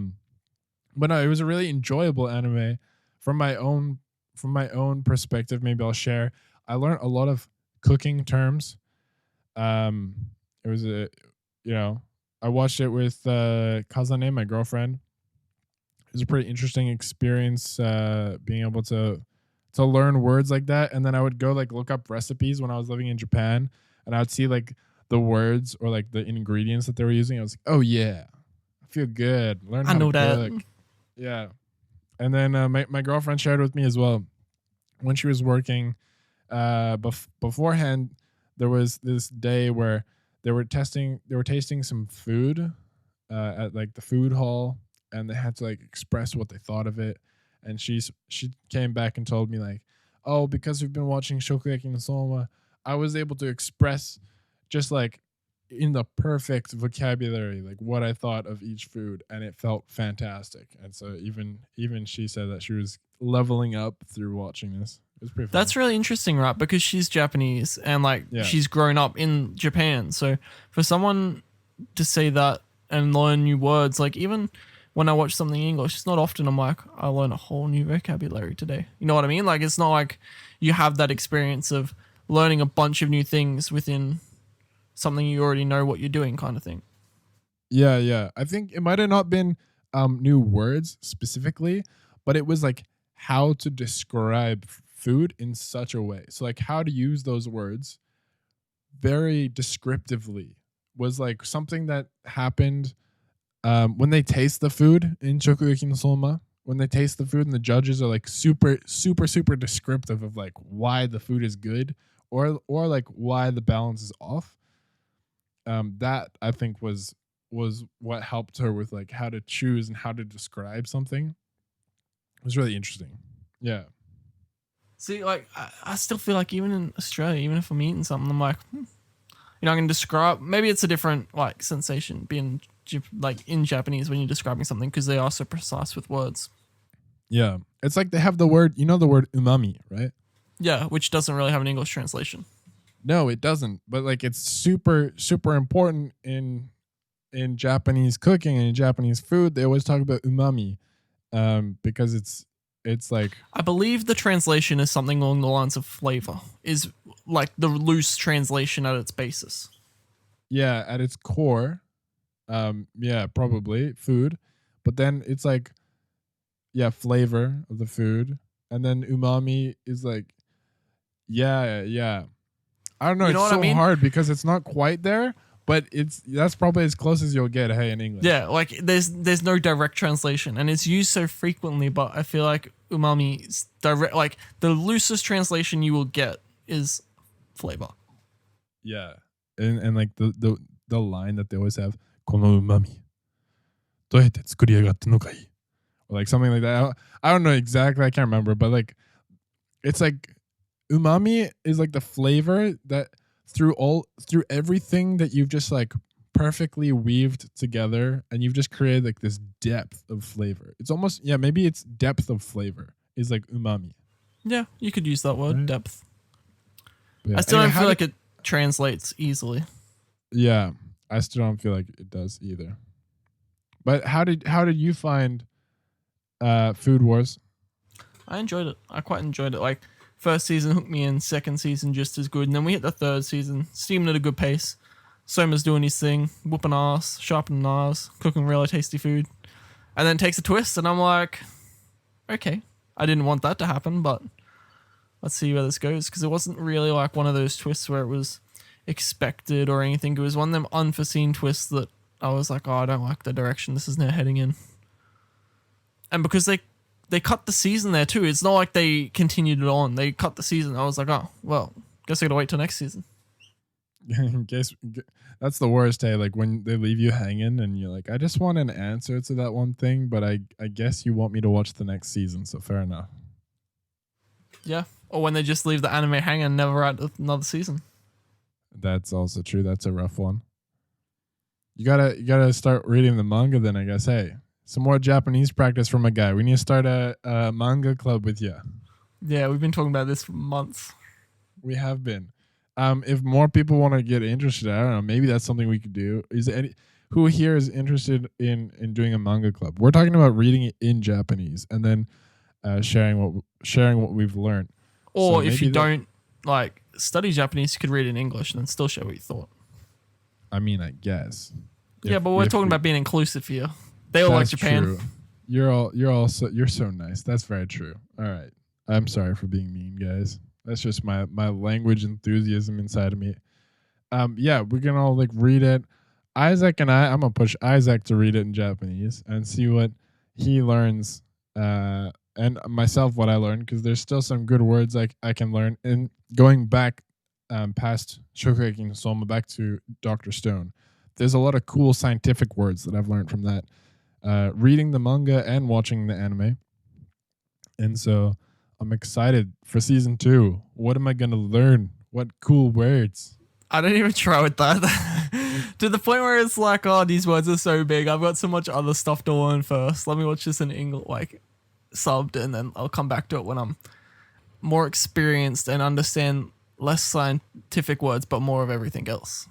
no, it was a really enjoyable anime from my own perspective. Maybe I'll share. I learned a lot of cooking terms. It was I watched it with Kazane, my girlfriend. It was a pretty interesting experience, being able to to learn words like that, and then I would go like look up recipes when I was living in Japan, and I would see like the words or like the ingredients that they were using. I was like, oh yeah, I feel good. Learn I how to know that. cook. Yeah. And then my girlfriend shared with me as well when she was working. Beforehand, there was this day where they were tasting some food at like the food hall, and they had to like express what they thought of it. And she came back and told me like, oh, because we've been watching Shokugeki no Soma, I was able to express just like in the perfect vocabulary like what I thought of each food, and it felt fantastic. And so even she said that she was leveling up through watching this. It was pretty fun. That's really interesting, right? Because she's Japanese and like Yeah. she's grown up in Japan. So for someone to say that and learn new words, like even when I watch something in English, it's not often I'm like, I learn a whole new vocabulary today. You know what I mean? Like it's not like you have that experience of learning a bunch of new things within something you already know what you're doing kind of thing. Yeah. I think it might have not been new words specifically, but it was like how to describe food in such a way. So like how to use those words very descriptively was like something that happened when they taste the food in Shokugeki no Soma. When they taste the food and the judges are like super descriptive of like why the food is good or like why the balance is off. That I think was what helped her with like how to choose and how to describe something. It was really interesting. Yeah. See, like I still feel like even in Australia, even if I'm eating something, I'm like, I can describe. Maybe it's a different like sensation being like in Japanese when you're describing something because they are so precise with words. Yeah, it's like they have the word, the word umami, right? Yeah, which doesn't really have an English translation. No, it doesn't. But like it's super important in Japanese cooking and in Japanese food. They always talk about umami because it's like I believe the translation is something along the lines of flavor. Is like the loose translation at its basis. Yeah, at its core, yeah, probably food. But then it's like, yeah, flavor of the food, and then umami is like, yeah. I don't know. You know It's what so I mean? hard because it's not quite there, but that's probably as close as you'll get. Hey, in English. Yeah, like there's no direct translation, and it's used so frequently. But I feel like umami is direct. Like the loosest translation you will get is flavor. Yeah, and like the line that they always have, "Kono umami, doyete tsukuriyagatte no kai," or like something like that. I don't know exactly. I can't remember, but like it's like umami is like the flavor that through everything that you've just like perfectly weaved together, and you've just created like this depth of flavor. It's almost, yeah, maybe it's depth of flavor is like umami. Yeah, you could use that word, Right. depth. Yeah. I still Anyway, don't feel like it translates easily. Yeah, I still don't feel like it does either. But how did you find Food Wars? I enjoyed it. I quite enjoyed it. Like first season hooked me in, second season just as good, and then we hit the third season, steaming at a good pace. Soma's doing his thing, whooping ass, sharpening knives, cooking really tasty food, and then takes a twist, and I'm like, okay, I didn't want that to happen, but let's see where this goes, because it wasn't really like one of those twists where it was expected or anything. It was one of them unforeseen twists that I was like, oh, I don't like the direction this is now heading in. And because they cut the season there too. It's not like they continued it on. They cut the season. I was like, oh, well, guess I gotta wait till next season. That's the worst, hey? Like when they leave you hanging and you're like, I just want an answer to that one thing, but I guess you want me to watch the next season, so fair enough. Yeah. Or when they just leave the anime hanging and never add another season. That's also true. That's a rough one. You gotta start reading the manga then, I guess. Hey, some more Japanese practice from a guy. We need to start a manga club with you. Yeah, we've been talking about this for months. We have been. If more people want to get interested, I don't know. Maybe that's something we could do. Is there who here is interested in doing a manga club? We're talking about reading it in Japanese and then sharing what we've learned. Or So if you maybe don't like study Japanese, you could read it in English and then still share what you thought. I mean, I guess. Yeah, but we're talking about being inclusive here. They all like That's Japan. True. You're so nice. That's very true. All right. I'm sorry for being mean, guys. That's just my language enthusiasm inside of me. Yeah, we can all like read it. Isaac and I'm gonna push Isaac to read it in Japanese and see what he learns. And myself what I learned, because there's still some good words I can learn. And going back past Shokugeki no Soma back to Dr. Stone, there's a lot of cool scientific words that I've learned from that. Reading the manga and watching the anime. And so I'm excited for season 2. What am I gonna learn? What cool words? I don't even try with that. To the point where it's like, oh, these words are so big. I've got so much other stuff to learn first. Let me watch this in English, like subbed, and then I'll come back to it when I'm more experienced and understand less scientific words, but more of everything else.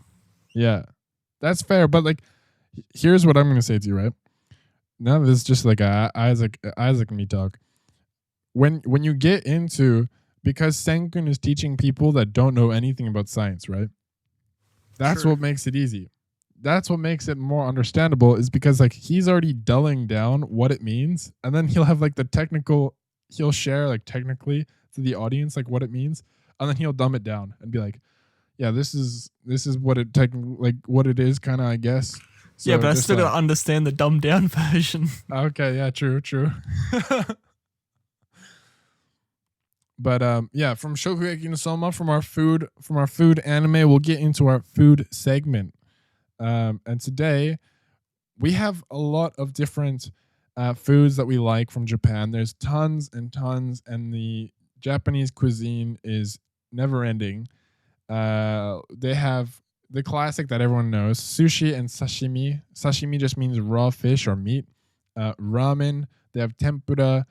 Yeah, that's fair. But like, here's what I'm gonna say to you, right? None of this is just like a Isaac and me talk. When you get into, because Senkun is teaching people that don't know anything about science, right? That's Sure. what makes it easy. That's what makes it more understandable, is because like he's already dulling down what it means, and then he'll have like he'll share like technically to the audience like what it means, and then he'll dumb it down and be like, yeah, this is what it like what it is, kind of, I guess. So yeah, but I just still don't understand the dumbed down version. Okay, yeah, true. But yeah, from Shokugeki no Soma, from our food anime, we'll get into our food segment. And today we have a lot of different foods that we like from Japan. There's tons and tons, and the Japanese cuisine is never ending. They have the classic that everyone knows: sushi and sashimi. Sashimi just means raw fish or meat. Ramen. They have tempura.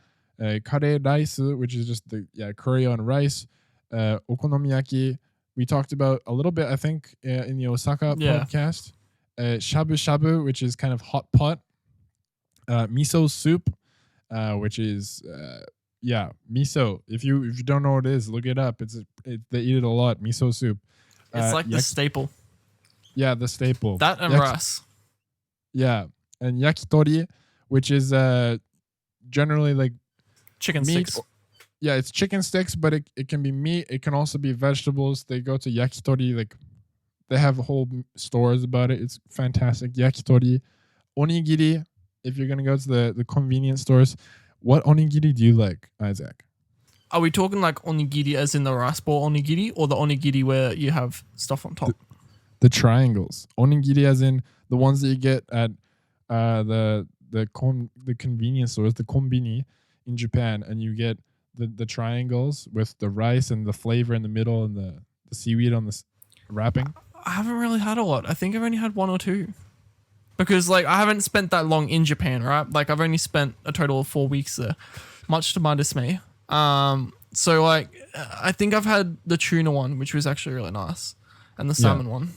Kare rice, which is just the curry on rice. Okonomiyaki, we talked about a little bit, I think, in the Osaka podcast. Shabu shabu, which is kind of hot pot. Miso soup, which is miso. If you don't know what it is, look it up. They eat it a lot. Miso soup. It's like the staple. Yeah, the staple. That and rice. Yeah, and yakitori, which is generally like chicken meat. Sticks. Yeah, it's chicken sticks, but it can be meat. It can also be vegetables. They go to yakitori, like they have whole stores about it. It's fantastic. Yakitori. Onigiri, if you're going to go to the convenience stores. What onigiri do you like, Isaac? Are we talking like onigiri as in the rice ball onigiri, or the onigiri where you have stuff on top? The triangles. Onigiri as in the ones that you get at the convenience stores, the konbini in Japan, and you get the triangles with the rice and the flavor in the middle and the seaweed on the wrapping. I haven't really had a lot. I think I've only had 1 or 2. Because like I haven't spent that long in Japan, right? Like I've only spent a total of 4 weeks there, much to my dismay. So like I think I've had the tuna one, which was actually really nice, and the salmon one.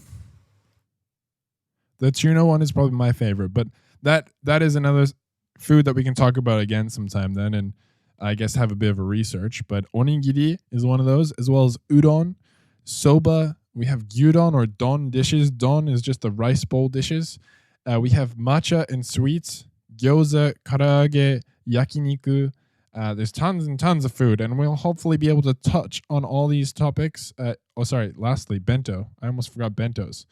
The tuna one is probably my favorite, but that is another food that we can talk about again sometime then, and I guess have a bit of a research. But onigiri is one of those, as well as udon, soba. We have gyudon or don dishes. Don is just the rice bowl dishes. We have matcha and sweets, gyoza, karaage, yakiniku. There's tons and tons of food, and we'll hopefully be able to touch on all these topics. Lastly, bento. I almost forgot bentos.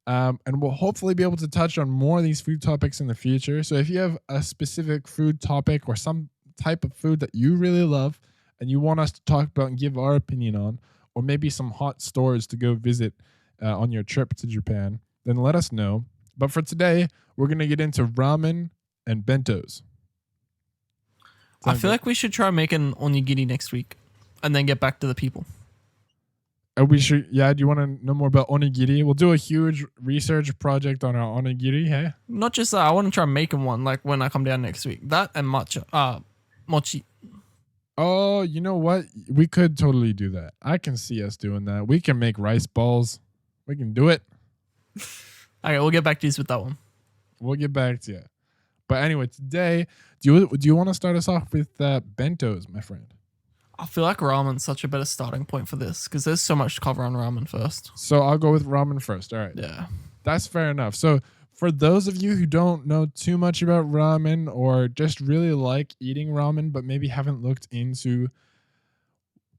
And we'll hopefully be able to touch on more of these food topics in the future. So if you have a specific food topic or some type of food that you really love and you want us to talk about and give our opinion on, or maybe some hot stores to go visit on your trip to Japan, then let us know. But for today, we're going to get into ramen and bentos. I feel like we should try making onigiri next week and then get back to the people. We should, yeah. Do you want to know more about onigiri? We'll do a huge research project on our onigiri, hey? Not just that, I want to try making one like when I come down next week. That and matcha, mochi. Oh, you know what? We could totally do that. I can see us doing that. We can make rice balls. We can do it. Okay, we'll get back to you with that one. We'll get back to you. But anyway, today, do you want to start us off with bentos, my friend? I feel like ramen's such a better starting point for this because there's so much to cover on ramen first. So I'll go with ramen first. All right. Yeah. That's fair enough. So for those of you who don't know too much about ramen or just really like eating ramen but maybe haven't looked into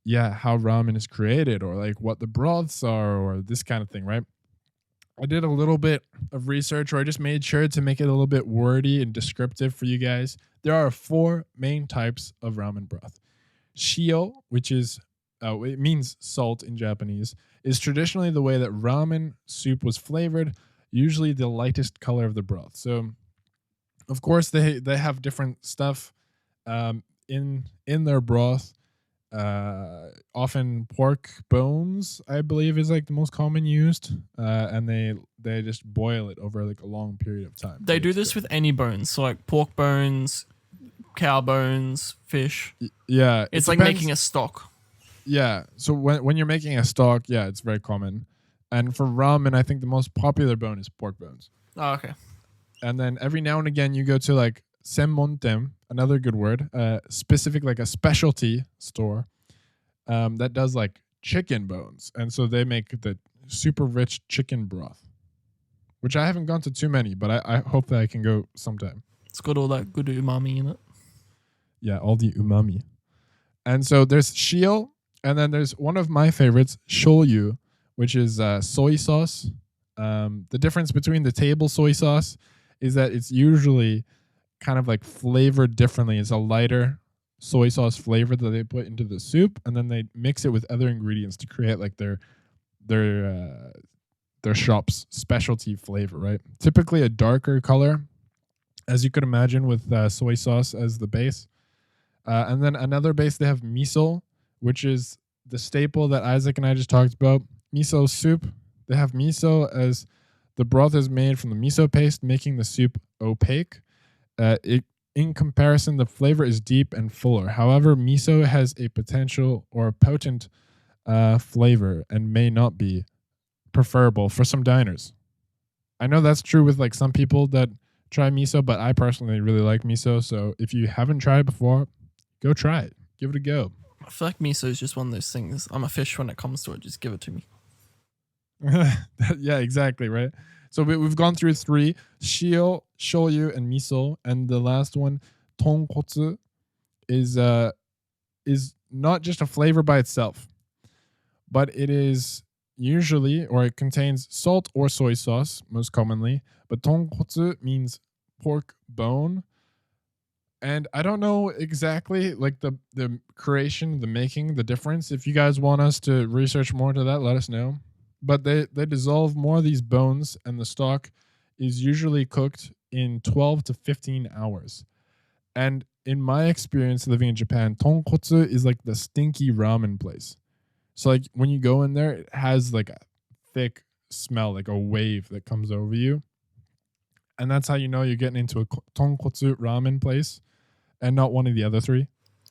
how ramen is created, or like what the broths are, or this kind of thing, right? I did a little bit of research, or I just made sure to make it a little bit wordy and descriptive for you guys. There are 4 main types of ramen broth. Shio, which is it means salt in Japanese, is traditionally the way that ramen soup was flavored, usually the lightest color of the broth. So, of course, they have different stuff in their broth. Often pork bones, I believe, is like the most common used, and they just boil it over like a long period of time. They do this with any bones, so like pork bones, cow bones, fish. Yeah, it's like making a stock. Yeah, so when you're making a stock, yeah, it's very common. And for ramen, I think the most popular bone is pork bones. Oh, okay. And then every now and again, you go to like senmonten, another good word, specific, like a specialty store that does like chicken bones. And so they make the super rich chicken broth, which I haven't gone to too many, but I hope that I can go sometime. It's got all that good umami in it. Yeah, all the umami. And so there's shio, and then there's one of my favorites, shoyu, which is soy sauce. The difference between the table soy sauce is that it's usually kind of like flavored differently. It's a lighter soy sauce flavor that they put into the soup, and then they mix it with other ingredients to create like their shop's specialty flavor, right? Typically a darker color, as you could imagine, with soy sauce as the base. And then another base, they have miso, which is the staple that Isaac and I just talked about. Miso soup. They have miso as the broth is made from the miso paste, making the soup opaque. In comparison, the flavor is deep and fuller. However, miso has a potential or a potent flavor and may not be preferable for some diners. I know that's true with like some people that try miso, but I personally really like miso. So if you haven't tried it before, go try it. Give it a go. I feel like miso is just one of those things. I'm a fish when it comes to it. Just give it to me. Yeah, exactly, right? So we've gone through 3, shio, shoyu, and miso. And the last one, tonkotsu, is not just a flavor by itself, but it is usually, or it contains salt or soy sauce, most commonly. But tonkotsu means pork bone. And I don't know exactly like the creation, the making, the difference. If you guys want us to research more into that, let us know. But they dissolve more of these bones, and the stock is usually cooked in 12 to 15 hours. And in my experience living in Japan, tonkotsu is like the stinky ramen place. So like when you go in there, it has like a thick smell, like a wave that comes over you. And that's how you know you're getting into a tonkotsu ramen place and not one of the other 3.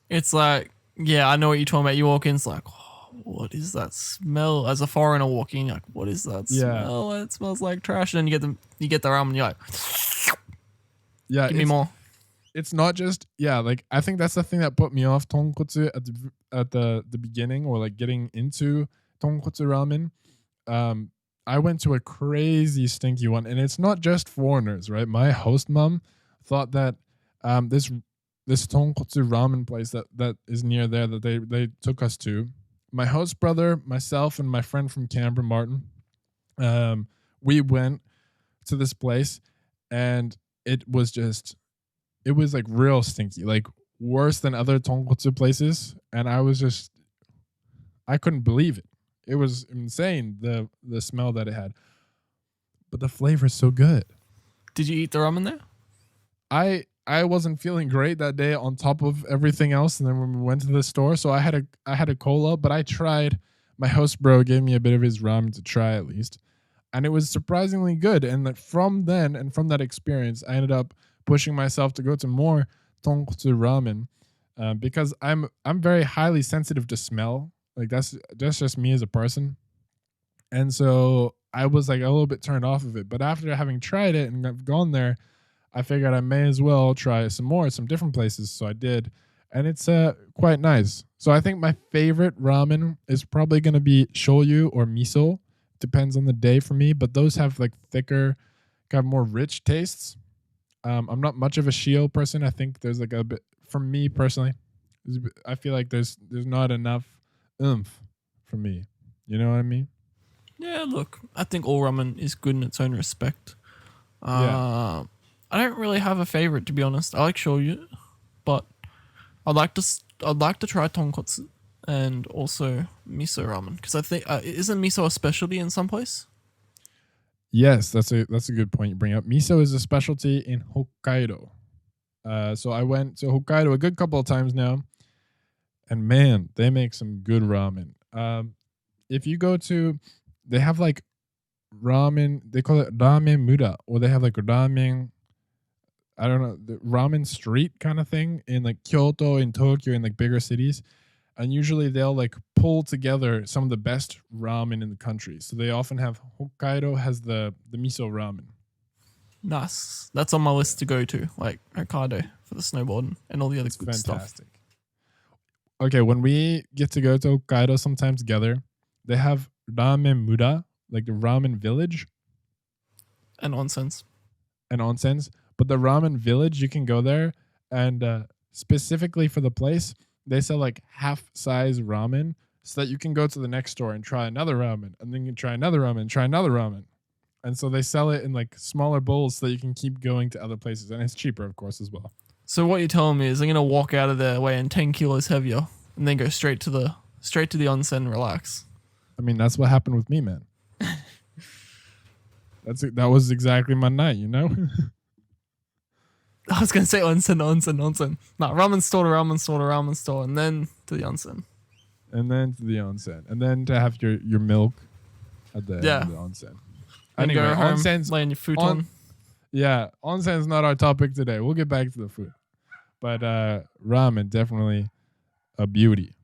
It's like, yeah, I know what you're talking about. You walk in, it's like, oh, what is that smell? As a foreigner walking, you're like, what is that smell? It smells like trash. And then you get the ramen, you're like, yeah, give me more. It's not just, like I think that's the thing that put me off tonkotsu at the beginning, or like getting into tonkotsu ramen. I went to a crazy stinky one, and it's not just foreigners, right? My host mom thought that this tonkotsu ramen place that is near there that they took us to. My host brother, myself, and my friend from Canberra, Martin, we went to this place, and it was like real stinky, like worse than other tonkotsu places. And I couldn't believe it. It was insane, the smell that it had. But the flavor is so good. Did you eat the ramen there? I wasn't feeling great that day on top of everything else. And then when we went to the store, so I had a cola, but I tried. My host bro gave me a bit of his ramen to try at least. And it was surprisingly good. And from then and from that experience, I ended up pushing myself to go to more tonkotsu ramen because I'm very highly sensitive to smell. Like that's just me as a person. And so I was like a little bit turned off of it. But after having tried it and I've gone there, I figured I may as well try some different places. So I did. And it's quite nice. So I think my favorite ramen is probably going to be shoyu or miso. Depends on the day for me. But those have like thicker, kind of more rich tastes. I'm not much of a shio person. I think there's like a bit, for me personally, I feel like there's not enough oomph for me. You know what I mean? Yeah, look, I think all ramen is good in its own respect. Yeah. I don't really have a favorite, to be honest. I like shoyu, but I'd like to try tonkotsu and also miso ramen because I think isn't miso a specialty in some place? Yes, that's a good point you bring up. Miso is a specialty in Hokkaido. So I went to Hokkaido a good couple of times now, and man, they make some good ramen. If you go to, they have like ramen. They call it ramen mura, or they have like ramen. I don't know, the ramen street kind of thing in like Kyoto and Tokyo in like bigger cities. And usually they'll like pull together some of the best ramen in the country. So they often have Hokkaido has the miso ramen. Nice. That's on my list to go to, like Hokkaido for the snowboarding and all the other It's good stuff. fantastic. Okay, when we get to go to Hokkaido sometime together, they have ramen mura, like the ramen village And onsens. and onsens. But the ramen village, you can go there and specifically for the place, they sell like half size ramen so that you can go to the next store and try another ramen and then you can try another ramen, try another ramen. And so they sell it in like smaller bowls so that you can keep going to other places. And it's cheaper, of course, as well. So what you're telling me is I'm gonna walk out of there weighing 10 kilos heavier and then go straight to the onsen and relax. I mean, that's what happened with me, man. That was exactly my night, you know? I was gonna say onsen. Nah, ramen store to ramen store to ramen store, and then to the onsen. And then to the onsen. And then to have your milk at the end of the onsen. And Anyway, go home, onsen's lay on your futon. Yeah, onsen's not our topic today. We'll get back to the food. But ramen, definitely a beauty.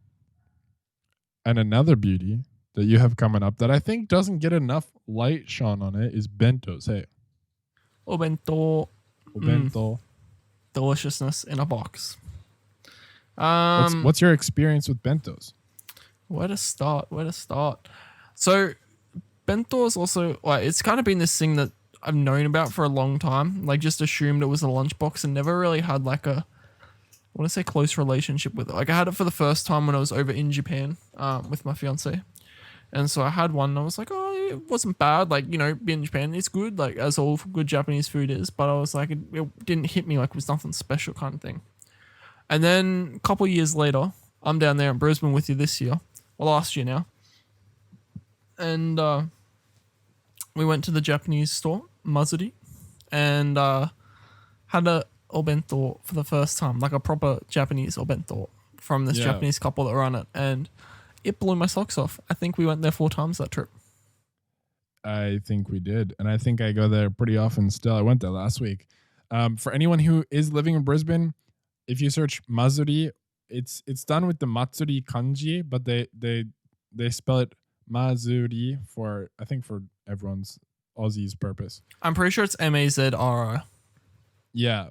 And another beauty that you have coming up that I think doesn't get enough light shone on it is bentos. Hey. Obento. Bento. Deliciousness in a box. What's your experience with bentos? Where to start? So, bento is also like it's kind of been this thing that I've known about for a long time. Like, just assumed it was a lunchbox and never really had like a, I want to say, close relationship with it. Like, I had it for the first time when I was over in Japan with my fiance, and so I had one and I was like, oh, it wasn't bad. Like, you know, being in Japan, it's good. Like, as all good Japanese food is. But I was like, it didn't hit me like it was nothing special kind of thing. And then a couple of years later, I'm down there in Brisbane with you this year, or last year now, and we went to the Japanese store, Mazuri, and had a obento for the first time, like a proper Japanese obento from this Japanese couple that run it, and it blew my socks off. I think we went there 4 times that trip. I think we did. And I think I go there pretty often still. I went there last week. For anyone who is living in Brisbane, if you search Mazuri, it's done with the Matsuri kanji, but they spell it Mazuri for, I think, for everyone's Aussie's purpose. I'm pretty sure it's Mazri. Yeah.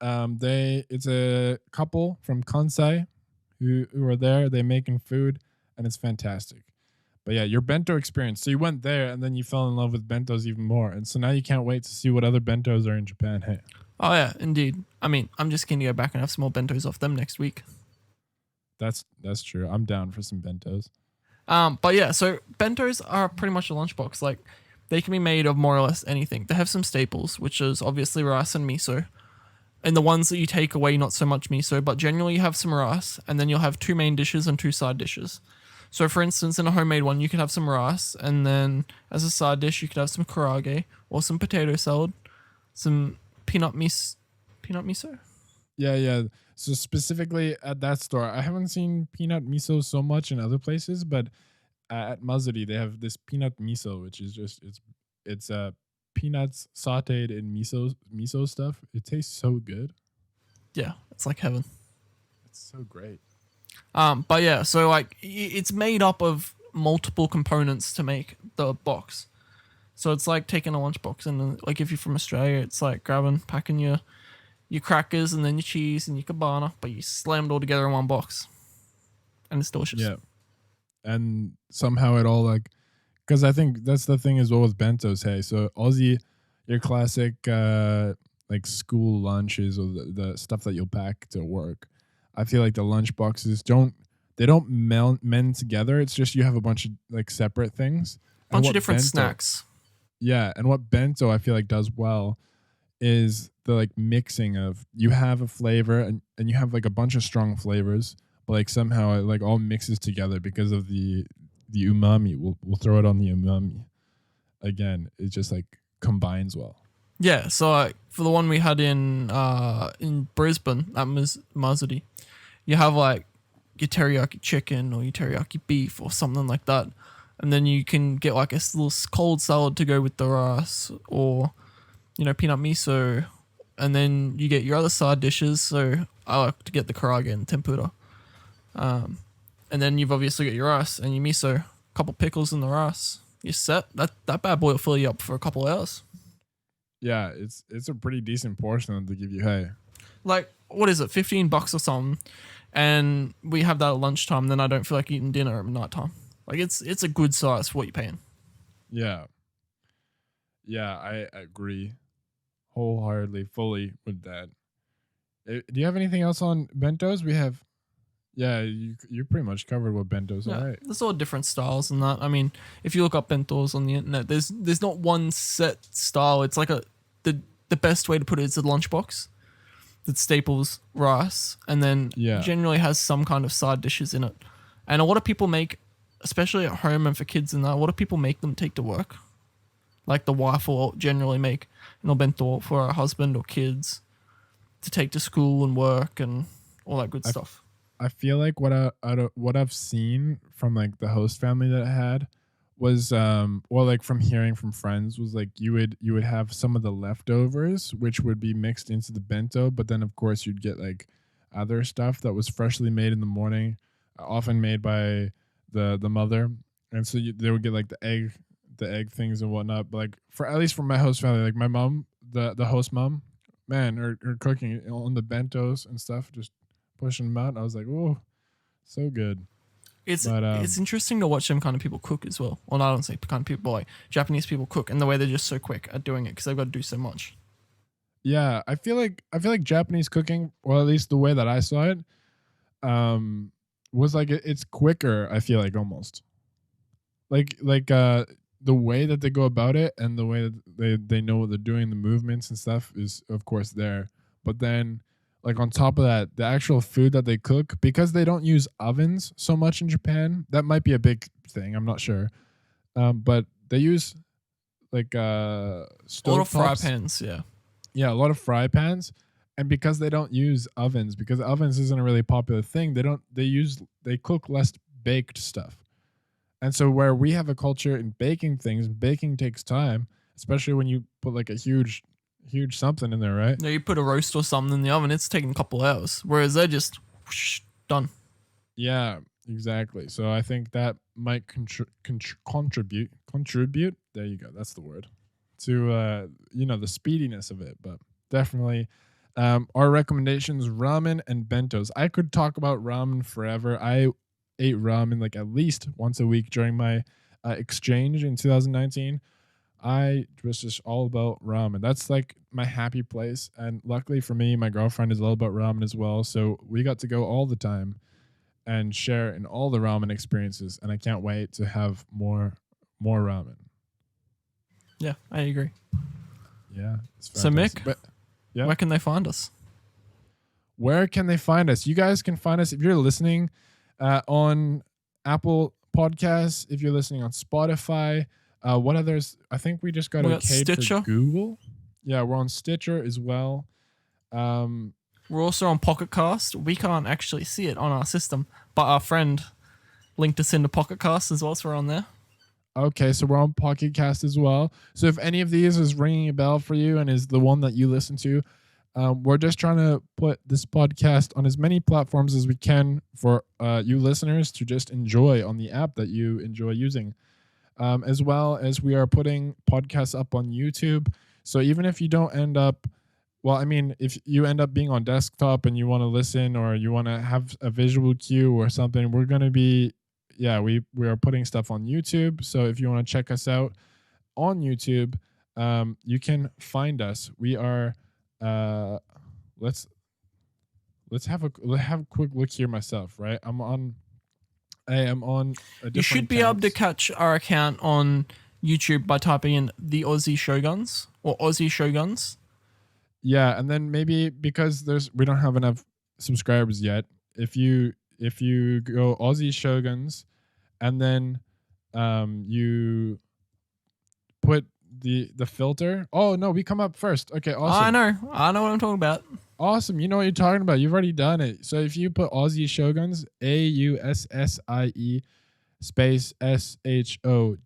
It's a couple from Kansai who are there. They're making food and it's fantastic. But yeah, your bento experience. So you went there and then you fell in love with bentos even more. And so now you can't wait to see what other bentos are in Japan. Hey. Oh yeah, indeed. I mean, I'm just keen to go back and have some more bentos off them next week. That's true. I'm down for some bentos. But yeah, so bentos are pretty much a lunchbox. Like, they can be made of more or less anything. They have some staples, which is obviously rice and miso. And the ones that you take away, not so much miso, but generally you have some rice, and then you'll have 2 main dishes and 2 side dishes. So for instance, in a homemade one, you could have some rice, and then as a side dish, you could have some karage, or some potato salad, some peanut miso. Yeah. So specifically at that store, I haven't seen peanut miso so much in other places, but at Mazuri they have this peanut miso, which is just it's peanuts sautéed in miso stuff. It tastes so good. Yeah, it's like heaven. It's so great. But yeah, so like it's made up of multiple components to make the box. So it's like taking a lunchbox and like if you're from Australia, it's like packing your crackers and then your cheese and your cabana, but you slam it all together in one box. And it's delicious. Yeah. And somehow it all like, because I think that's the thing as well with bentos. Hey, so Aussie, your classic like school lunches or the stuff that you'll pack to work. I feel like the lunch boxes they don't mend together. It's just you have a bunch of like separate things. Bunch of different snacks. Yeah, and what bento I feel like does well is the like mixing of you have a flavor and you have like a bunch of strong flavors, but like somehow it like all mixes together because of the umami. We'll throw it on the umami. Again, it just like combines well. Yeah, so for the one we had in Brisbane at Mazudi, you have like your teriyaki chicken or your teriyaki beef or something like that, and then you can get like a little cold salad to go with the rice, or peanut miso, and then you get your other side dishes. So I like to get the karage and tempura, and then you've obviously got your rice and your miso, a couple pickles in the rice. You're set. That bad boy will fill you up for a couple of hours. Yeah, it's a pretty decent portion to give you. Hey, like what is it, $15 or something, and we have that at lunchtime. Then I don't feel like eating dinner at nighttime. Like it's a good size for what you're paying. Yeah, I agree wholeheartedly, fully with that. Do you have anything else on bentos? We have. Yeah, you pretty much covered what bentos are, right? There's all different styles and that. I mean, if you look up bentos on the internet, there's not one set style. It's like the best way to put it is a lunchbox that staples rice and then generally has some kind of side dishes in it. And a lot of people make, especially at home and for kids and that, a lot of people make them take to work. Like the wife will generally make an bento for her husband or kids to take to school and work and all that good stuff. I feel like what I've seen from like the host family that I had was or like from hearing from friends was like you would have some of the leftovers which would be mixed into the bento, but then of course you'd get like other stuff that was freshly made in the morning, often made by the mother, and so they would get like the egg things and whatnot. But like for at least from my host family, like my mom, the host mom, man, her cooking on the bentos and stuff, just pushing them out. I was like, oh, so good. It's interesting to watch them kind of people cook as well. Well, I don't say kind of people, like Japanese people cook, and the way they're just so quick at doing it because they've got to do so much. Yeah, I feel like Japanese cooking, or at least the way that I saw it, was like it's quicker. I feel like almost like the way that they go about it and the way that they know what they're doing, the movements and stuff is of course there, but then. Like on top of that, the actual food that they cook, because they don't use ovens so much in Japan, that might be a big thing. I'm not sure. But they use like a lot of fry pans, yeah. Yeah, a lot of fry pans. And because they don't use ovens, because ovens isn't a really popular thing, they cook less baked stuff. And so where we have a culture in baking things, baking takes time, especially when you put like a huge something in there, right? Yeah, you put a roast or something in the oven, it's taking a couple hours, whereas they're just done. Yeah, exactly. So I think that might contribute. There you go. That's the word to the speediness of it. But definitely, our recommendations: ramen and bentos. I could talk about ramen forever. I ate ramen like at least once a week during my exchange in 2019. I was just all about ramen. That's like my happy place. And luckily for me, my girlfriend is all about ramen as well. So we got to go all the time and share in all the ramen experiences. And I can't wait to have more ramen. Yeah, I agree. Yeah. So Mick, where can they find us? Where can they find us? You guys can find us if you're listening on Apple Podcasts, if you're listening on Spotify. What others? I think we just got okayed for Google. Yeah, we're on Stitcher as well. We're also on Pocket Cast. We can't actually see it on our system, but our friend linked us into Pocket Cast as well, so we're on there. Okay, so we're on Pocket Cast as well. So if any of these is ringing a bell for you and is the one that you listen to, we're just trying to put this podcast on as many platforms as we can for you listeners to just enjoy on the app that you enjoy using. As well as we are putting podcasts up on YouTube. So even if you don't end up, if you end up being on desktop and you want to listen or you want to have a visual cue or something, we're going to be, we are putting stuff on YouTube. So if you want to check us out on YouTube, you can find us. We are, let's have a quick look here myself, right? I'm on I am on a different You should be able to accounts. catch our account on YouTube by typing in the Aussie Shoguns or Aussie Shoguns. Yeah, and then maybe because we don't have enough subscribers yet. If you go Aussie Shoguns, and then you put the filter. Oh no, we come up first. Okay, awesome. I know what I'm talking about. Awesome. You know what you're talking about. You've already done it. So if you put Aussie Shoguns, AUSSIE space SHOGUNS.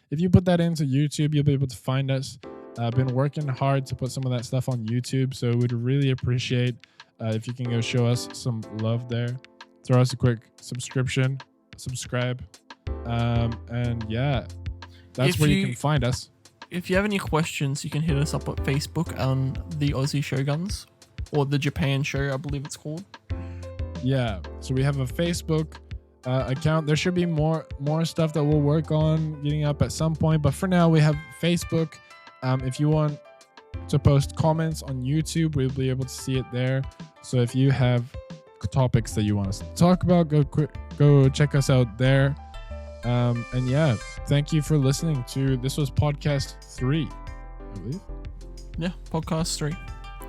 If you put that into YouTube, you'll be able to find us. I've been working hard to put some of that stuff on YouTube, so we'd really appreciate if you can go show us some love there. Throw us a quick subscribe, and yeah, that's where you can find us. If you have any questions, you can hit us up at Facebook on the Aussie Shoguns or the Japan Show, I believe it's called. Yeah, so we have a Facebook account. There should be more stuff that we'll work on getting up at some point, but for now we have Facebook. If you want to post comments on YouTube, we'll be able to see it there. So if you have topics that you want us to talk about, go check us out there. And yeah, thank you for listening to, this was podcast 3, I believe. Yeah, podcast 3.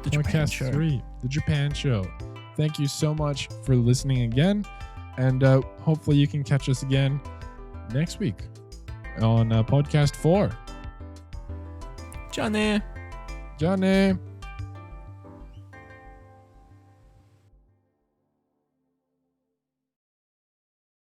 The Japan Podcast Show. 3, the Japan Show. Thank you so much for listening again. And hopefully you can catch us again next week on podcast 4. Johnny. Johnny.